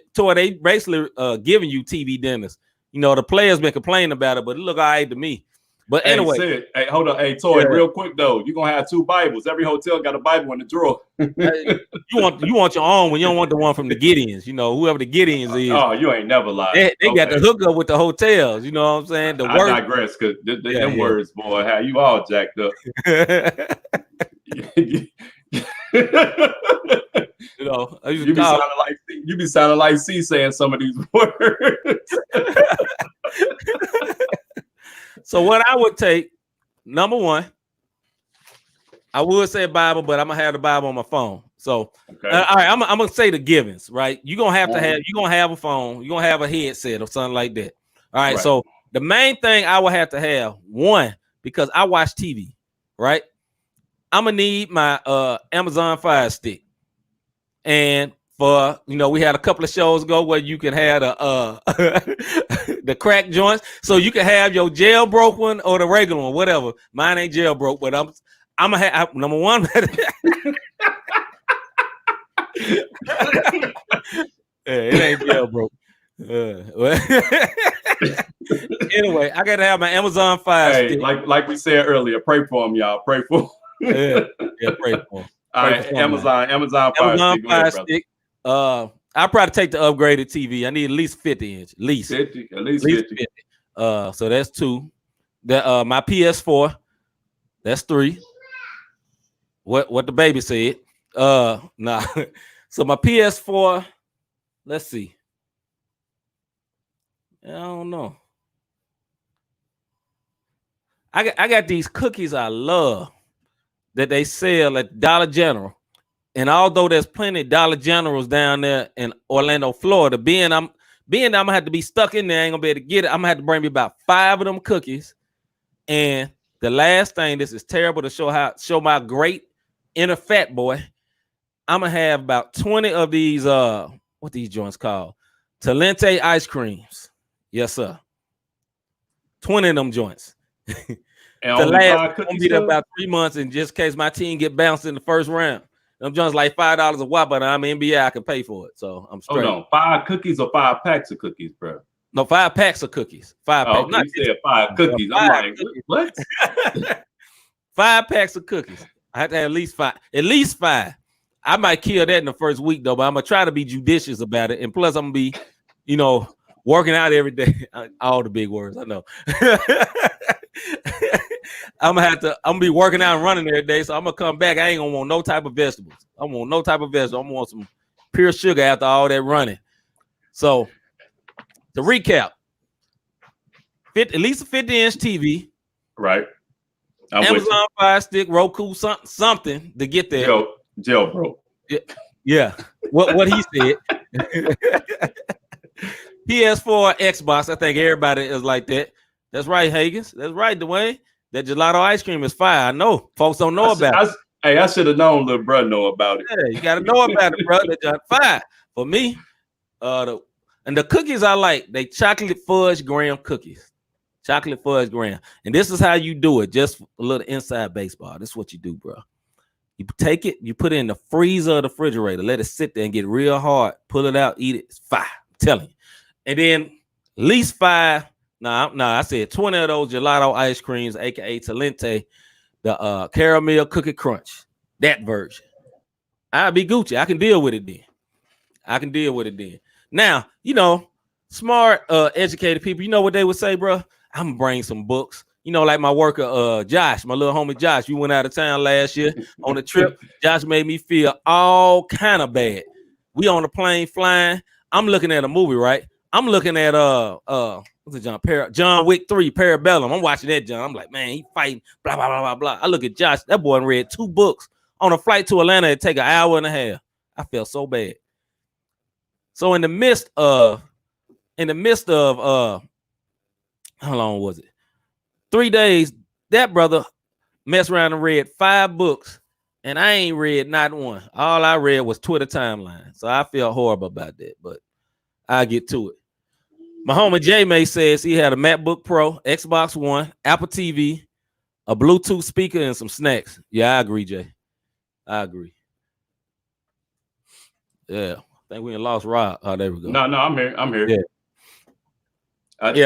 giving you TV dinners. You know, the players been complaining about it, but it look all right to me. But anyway, Sid, hey, hold on, hey, Toy, real quick though, you're gonna have 2 Bibles. Every hotel got a Bible in the drawer. you want your own when you don't want the one from the Gideons. You know, whoever the Gideons is. Oh, you ain't never lied. They got the hookup with the hotels. You know what I'm saying? The I digress because them words, boy, how you all jacked up. You know, you be sounding like C saying some of these words. So what I would take, number one, I would say Bible, but I'm gonna have the Bible on my phone. So all right, I'm gonna say the givens, right? You're gonna have to have a phone, you're gonna have a headset or something like that. All right. So the main thing I would have to have, one, because I watch TV, right? I'm gonna need my Amazon Fire Stick. And for we had a couple of shows ago where you can have the crack joints, so you can have your jailbroke one or the regular one, whatever. Mine ain't jailbroke, but I'm gonna have number one. It ain't jailbroke. Anyway, I gotta have my Amazon Fire Stick. Like we said earlier, pray for them, y'all. Pray for them. Pray for them. All right, Amazon Fire Stick. I'll probably take the upgraded TV. I need at least 50-inch. At least 50. So that's 2. My PS4, that's 3. What the baby said. Nah. So my PS4, let's see. I don't know. I got these cookies I love that they sell at Dollar General. And although there's plenty of Dollar Generals down there in Orlando, Florida, being I'm gonna have to be stuck in there, I ain't gonna be able to get it. I'm gonna have to bring me about 5 of them cookies. And the last thing, this is terrible to show my great inner fat boy. I'm gonna have about 20 of these what these joints called? Talente ice creams. Yes, sir. 20 of them joints. And the last gonna be there about 3 months, in just case my team get bounced in the first round. Them joints like $5 a watt, but I'm NBA, I can pay for it. So I'm straight. Hold on, 5 cookies or 5 packs of cookies, bro? No, 5 packs of cookies. 5 packs. Okay, you said 5 cookies. I'm like, what? 5 packs of cookies. I have to have at least 5. At least 5. I might kill that in the first week though, but I'm gonna try to be judicious about it. And plus, I'm gonna be, working out every day. All the big words, I know. I'm gonna be working out and running every day. So I'm gonna come back. I ain't gonna want no type of vegetables. I want no type of vegetables. I'm gonna want some pure sugar after all that running. So to recap, at least a 50-inch TV. Right. Amazon Fire Stick, Roku, something to get there. Jailbroke. Yeah. What he said. PS4, Xbox. I think everybody is like that. That's right, Higgins. That's right, Dwayne. That gelato ice cream is fire. I know. Folks don't know about it. Hey, I should have known little bro know about it. Yeah, you got to know about it, bro. That's fire. For me, and the cookies I like, they chocolate fudge graham cookies. Chocolate fudge graham. And this is how you do it. Just a little inside baseball. This is what you do, bro. You take it, you put it in the freezer or the refrigerator, let it sit there and get real hard. Pull it out, eat it. It's fire. I'm telling you. And then at least 5. I said 20 of those gelato ice creams, aka Talente, the caramel cookie crunch, that version. I'll be Gucci. I can deal with it then. Now, smart, educated people, you know what they would say, bro? I'm gonna bring some books. Like my worker, Josh, my little homie Josh. We went out of town last year on a trip. Josh made me feel all kind of bad. We on the plane flying. I'm looking at a movie, right? I'm looking at what's it, John Wick 3, Parabellum. I'm watching that, John. I'm like, man, he fighting, blah, blah, blah, blah, blah. I look at Josh. That boy read 2 books on a flight to Atlanta. It'd take an hour and a half. I felt so bad. So in the midst of how long was it? 3 days, that brother messed around and read 5 books, and I ain't read not one. All I read was Twitter timeline. So I feel horrible about that, but I'll get to it. My homie J May says he had a MacBook Pro, Xbox One, Apple TV, a Bluetooth speaker, and some snacks. Yeah, I agree, Jay. I agree. Yeah, I think we lost Rob. Oh, there we go. No, I'm here. Yeah.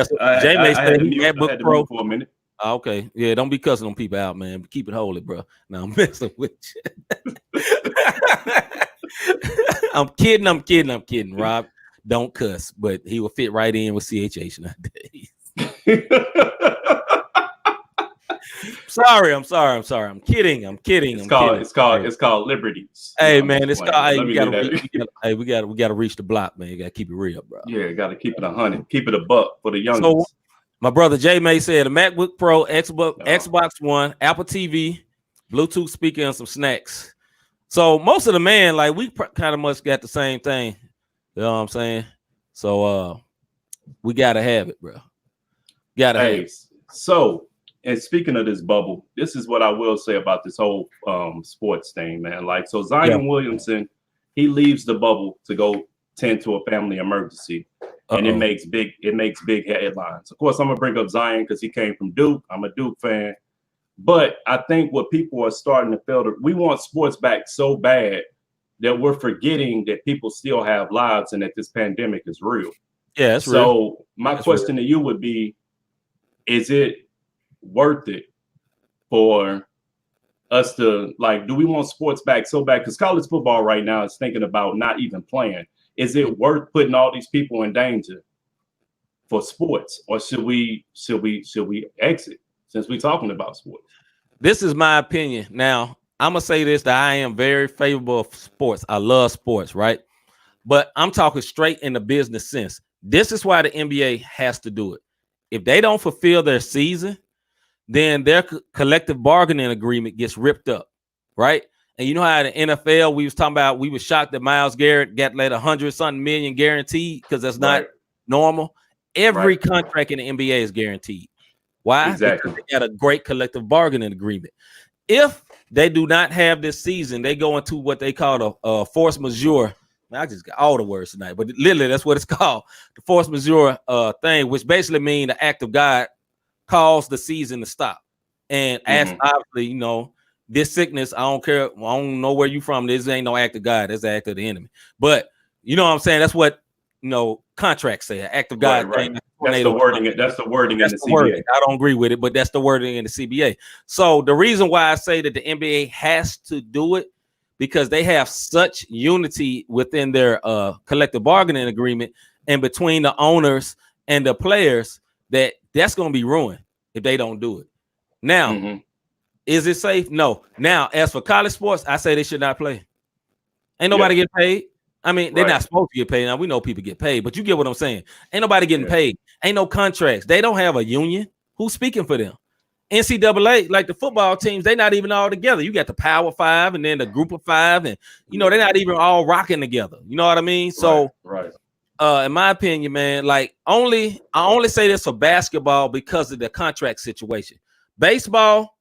So J May said he MacBook Pro for a minute. Okay, yeah, don't be cussing them people out, man. Keep it holy, bro. Now I'm messing with you. I'm kidding, Rob. Don't cuss, but he will fit right in with CHH nowadays. I'm sorry. I'm kidding. It's called liberties. Hey, man, it's called. Hey, we gotta reach the block, man. You gotta keep it real, bro. Yeah, gotta keep it 100, keep it a buck for the youngins. So, my brother Jay May said a MacBook Pro, Xbox One, Apple TV, Bluetooth speaker, and some snacks. So most of the man, like we kind of much got the same thing. You know what I'm saying? So we gotta have it, bro. Gotta have it. So, and speaking of this bubble, this is what I will say about this whole sports thing, man. Like, so Zion Williamson, he leaves the bubble to go tend to a family emergency. And it makes big headlines. Of course, I'm gonna bring up Zion because he came from Duke. I'm a Duke fan. But I think what people are starting to feel, we want sports back so bad that we're forgetting that people still have lives and that this pandemic is real. Yeah, that's real. So my question to you would be, is it worth it for us to, like, do we want sports back so bad? Because college football right now is thinking about not even playing. Is it worth putting all these people in danger for sports, or should we exit since we're talking about sports? This is my opinion. Now, I'm gonna say this, that I am very favorable of sports. I love sports, right? But I'm talking straight in the business sense. This is why the NBA has to do it. If they don't fulfill their season, then their collective bargaining agreement gets ripped up, right? And you know how the NFL, we was talking about, we were shocked that Myles Garrett got let 100-something million guaranteed because that's not normal. Every contract in the NBA is guaranteed. Why? Exactly. Because they got a great collective bargaining agreement. If they do not have this season, they go into what they call a force majeure. I just got all the words tonight, but literally that's what it's called, the force majeure thing, which basically means the act of God caused the season to stop. And as obviously, you know, this sickness, I don't care. I don't know where you from. This ain't no act of God. That's the act of the enemy. But you know what I'm saying? That's what, you know, contracts say. An act of God. Right. That's the wording in the CBA. I don't agree with it, but that's the wording in the CBA. So the reason why I say that the NBA has to do it, because they have such unity within their collective bargaining agreement and between the owners and the players that's going to be ruined if they don't do it. Now, is it safe? No. Now, as for college sports, I say they should not play. Ain't nobody getting paid. I mean, they're not supposed to get paid. Now, we know people get paid, but you get what I'm saying. Ain't nobody getting paid. Ain't no contracts. They don't have a union. Who's speaking for them? NCAA, like the football teams, they're not even all together. You got the Power Five and then the Group of Five, and, you know, they're not even all rocking together. You know what I mean? So, in my opinion, man, like I only say this for basketball because of the contract situation. Baseball,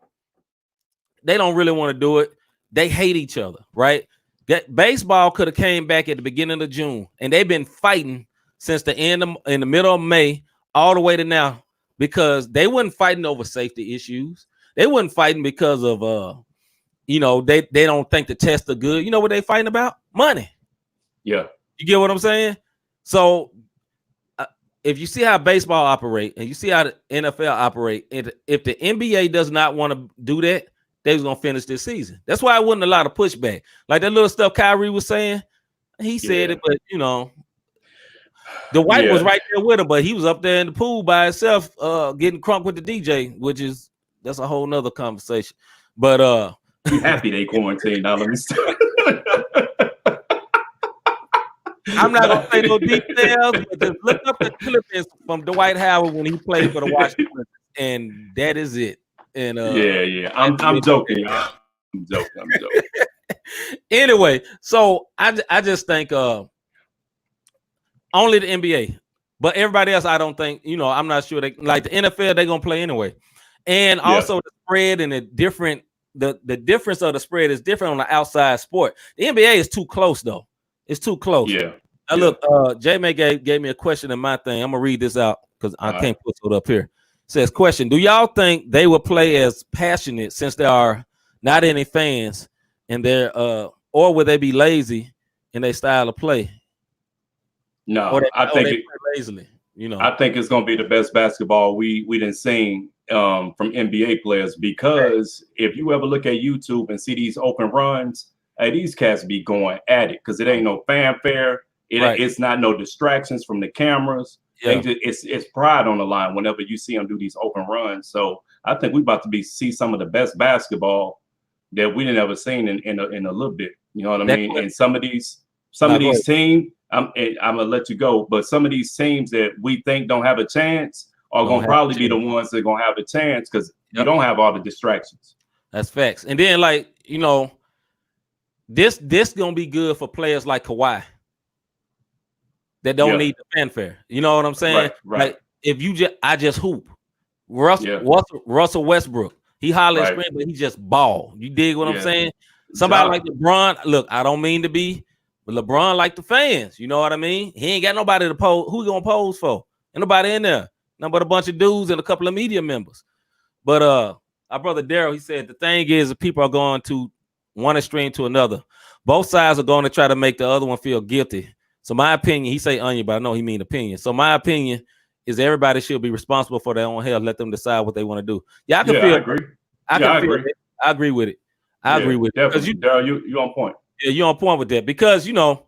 they don't really want to do it. They hate each other, right? That baseball could have came back at the beginning of June, and they've been fighting since in the middle of May all the way to now, because they wasn't fighting over safety issues. They wasn't fighting because of you know, they don't think the tests are good. You know what they fighting about? Money. Yeah. You get what I'm saying? So if you see how baseball operate and you see how the NFL operate, if the NBA does not want to do that, they was gonna finish this season. That's why it wasn't a lot of pushback. Like that little stuff Kyrie was saying, he said it, but you know, the White was right there with him, but he was up there in the pool by himself, getting crunk with the DJ, that's a whole nother conversation. But I'm happy they quarantined. Now let me start. I'm not gonna say no details, but just look up the clippings from Dwight Howard when he played for the Washington Wizards, and that is it. And I'm joking. I'm joking. Anyway, so I just think only the NBA, but everybody else I don't think, you know, I'm not sure they like the NFL, they're gonna play anyway. And also the spread and the difference of the spread is different on the outside sport. The NBA is too close though. It's too close. Now look, J May gave me a question in my thing. I'm gonna read this out because I can't put it up here. It says, question: do y'all think they will play as passionate since there are not any fans and they're or will they be lazy in their style of play? No, I think they play lazily. You know, I think it's going to be the best basketball we didn't seen from NBA players, because if you ever look at YouTube and see these open runs, hey, these cats be going at it because it ain't no fanfare. It's not no distractions from the cameras. Yeah. It's pride on the line whenever you see them do these open runs. So I think we about to see some of the best basketball that we didn't ever seen in a little bit. You know what I mean? And some of these teams, I'm gonna let you go, but some of these teams that we think don't have a chance are gonna probably be the ones that are gonna have a chance because you don't have all the distractions. That's facts. And then, like, you know, this gonna be good for players like Kawhi that don't need the fanfare. You know what I'm saying? Right. Like, if I just hoop. Russell Westbrook, he holler and scream, but he just ball. You dig what I'm saying? Somebody like LeBron, look, I don't mean to be, but LeBron like the fans. You know what I mean? He ain't got nobody to pose. Who he gonna pose for? Ain't nobody in there. Nothing but a bunch of dudes and a couple of media members. But our brother Daryl, he said the thing is that people are going to one extreme to another. Both sides are going to try to make the other one feel guilty. So my opinion, he say onion, but I know he mean opinion. So my opinion is everybody should be responsible for their own health. Let them decide what they want to do. Yeah, I can feel. I agree. I agree with it. I agree with it. Because Daryl, you on point. Yeah, you're on point with that. Because, you know,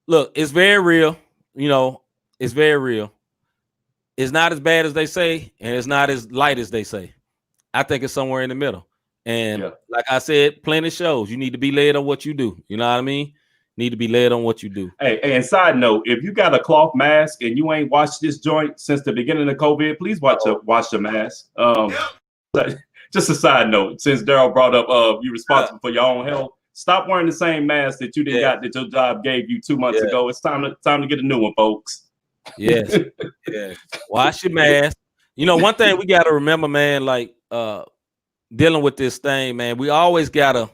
look, it's very real. You know, it's very real. It's not as bad as they say, and it's not as light as they say. I think it's somewhere in the middle. And like I said, plenty shows. You need to be led on what you do. You know what I mean? Need to be led on what you do. Hey, and side note, if you got a cloth mask and you ain't washed this joint since the beginning of COVID, please wash your mask. Just a side note, since Daryl brought up you're responsible for your own health, stop wearing the same mask that you didn't got that your job gave you 2 months ago. It's time to get a new one, folks. Yes. Wash your mask. You know, one thing we got to remember, man, like dealing with this thing, man, we always gotta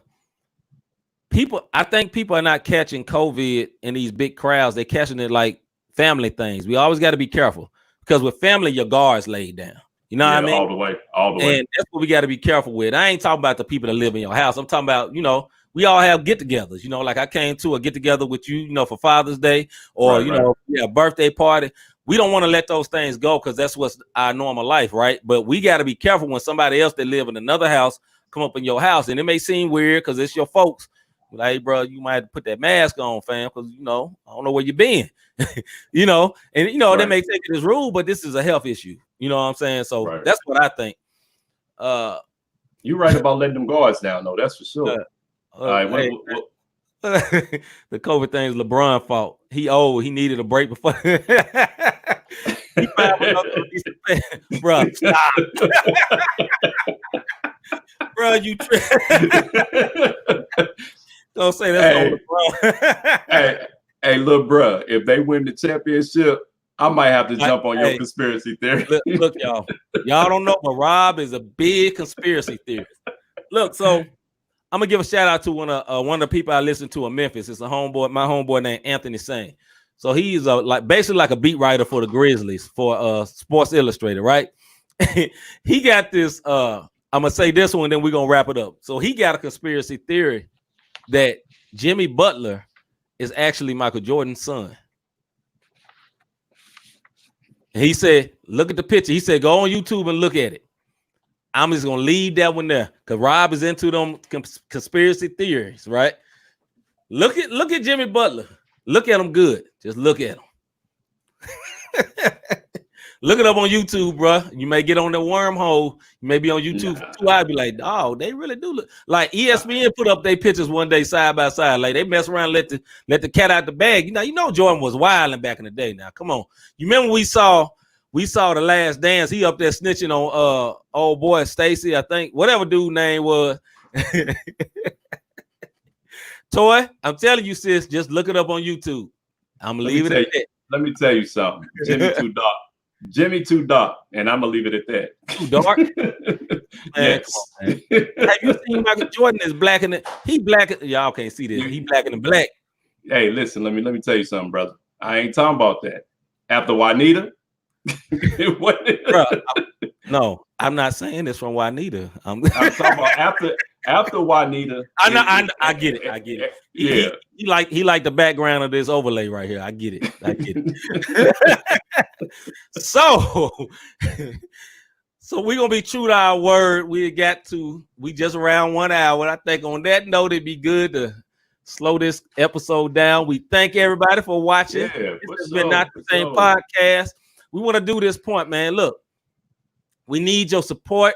I think people are not catching COVID in these big crowds. They're catching it like family things. We always got to be careful because with family, your guard's laid down. You know what I mean? All the way. And that's what we got to be careful with. I ain't talking about the people that live in your house. I'm talking about, you know, we all have get-togethers. You know, like I came to a get-together with you, you know, for Father's Day or, know, birthday party. We don't want to let those things go because that's what's our normal life, right? But we got to be careful when somebody else that live in another house come up in your house. And it may seem weird because it's your folks. Like, hey, bro, you might put that mask on, fam, because, you know, I don't know where you been, you know, and, you know, they may take it as rude, but this is a health issue. You know what I'm saying? So that's what I think. You're right about letting them guards down, though. That's for sure. All right. The COVID thing is LeBron's fault. He old. He needed a break before. Bro, stop. Bro, you don't say that's on LeBron. hey, little bro, if they win the championship, I might have to jump on your conspiracy theory. Look, y'all don't know, but Rob is a big conspiracy theorist. Look, so I'm gonna give a shout out to one of the people I listen to in Memphis. It's my homeboy named Anthony Sane. So he's basically like a beat writer for the Grizzlies for Sports Illustrated, right? He got this. I'm gonna say this one, then we're gonna wrap it up. So he got a conspiracy theory that Jimmy Butler is actually Michael Jordan's son. And he said, look at the picture. He said, go on YouTube and look at it. I'm just going to leave that one there because Rob is into them conspiracy theories, right? Look at Jimmy Butler. Look at him good. Just look at him. Look it up on YouTube, bro. You may get on the wormhole. You may be on YouTube for 2 hours. Be like, oh, they really do look like ESPN put up their pictures one day side by side. Like they mess around, let the cat out the bag. You know, Jordan was wilding back in the day. Now, come on. You remember we saw The Last Dance. He up there snitching on old boy Stacy, I think, whatever dude name was. Toy, I'm telling you, sis, just look it up on YouTube. I'm gonna leave it at that. Let me tell you something. Jimmy too dark, and I'm gonna leave it at that. Too dark? Yes. Come on, man. Have you seen Michael Jordan is black in it? He black. Y'all can't see this. He black in the black. Hey, listen. Let me tell you something, brother. I ain't talking about that. After Juanita, no, I'm not saying this from Juanita. I'm talking about after Juanita. I get it. Yeah. He like the background of this overlay right here. I get it. So we're gonna be true to our word. We just around 1 hour. I think on that note, it'd be good to slow this episode down. We thank everybody for watching. Yeah, this has been Not the Same Podcast. We want to do this point, man. Look, we need your support.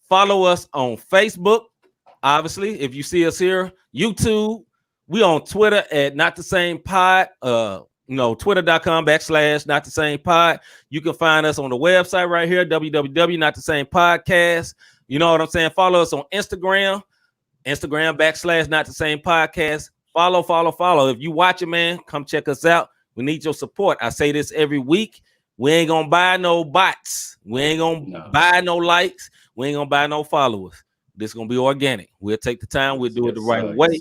Follow us on Facebook. Obviously, if you see us here, YouTube, we on Twitter at Not the Same Pod. Twitter.com/Not the Same Pod. You can find us on the website right here, www.notthesamepodcast. You know what I'm saying? Follow us on Instagram. Instagram.com/Not the Same Podcast. Follow. If you watching, man, come check us out. We need your support. I say this every week. We ain't gonna buy no bots. We ain't gonna buy no likes. We ain't gonna buy no followers. This gonna be organic. We'll take the time. We'll do it the right way.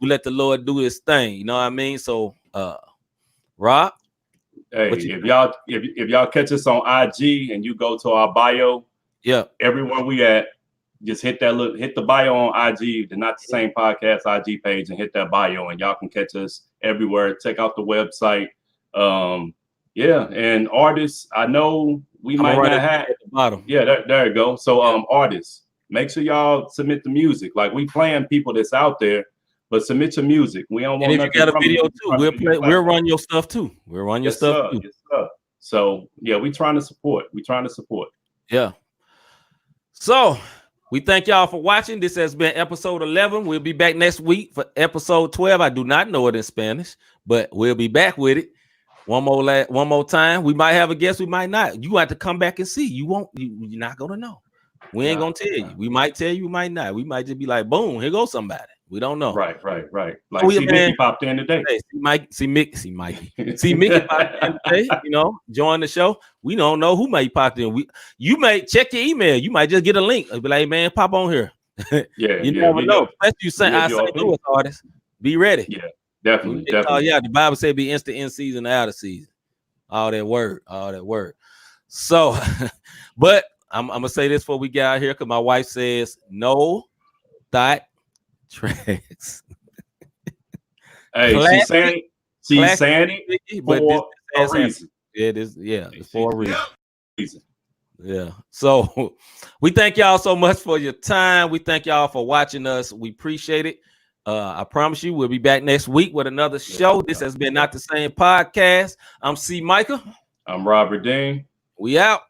We let the Lord do his thing. You know what I mean? So, Rob. Hey, if y'all catch us on IG and you go to our bio, everywhere we at, just hit the bio on IG, the Not the Same Podcast IG page, and hit that bio, and y'all can catch us everywhere. Check out the website. And artists, I know we might not have at the bottom. Yeah, there you go. So artists, make sure y'all submit the music. Like, we playing people that's out there, but submit your music. We don't want. And if you got a video too, we'll run your stuff too. We'll run your stuff too. Yes, sir. So yeah, we trying to support. Yeah. So we thank y'all for watching. This has been episode 11. We'll be back next week for episode 12. I do not know it in Spanish, but we'll be back with it. One more time. We might have a guest, we might not. You have to come back and see. You're not gonna know. We ain't gonna tell you. We might tell you, we might not. We might just be like, boom, here goes somebody. We don't know. Right. Like, see Mickey popped in today. Hey, see Mickey popped in today. You know, join the show. We don't know who might pop in. You may check your email. You might just get a link. Be like, man, pop on here. You never know. Especially you say I St. Louis artists. Be ready. Yeah, definitely. The Bible said be instant in season, out of season. All that word. So, but I'm gonna say this before we get out here, because my wife says no thought tracks. Hey, she's saying it for a reason. It is, it's for a reason. Yeah. So we thank y'all so much for your time. We thank y'all for watching us. We appreciate it. I promise you we'll be back next week with another show. This has been Not the Same Podcast. I'm C. Micah. I'm Robert Dean. We out.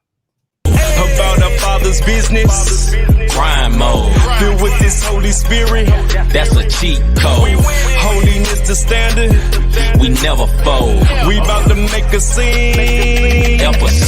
About our Father's business, crime mode. Filled with this Holy Spirit, that's a cheat code. Holiness the standard, we never fold. We about to make a scene. Episode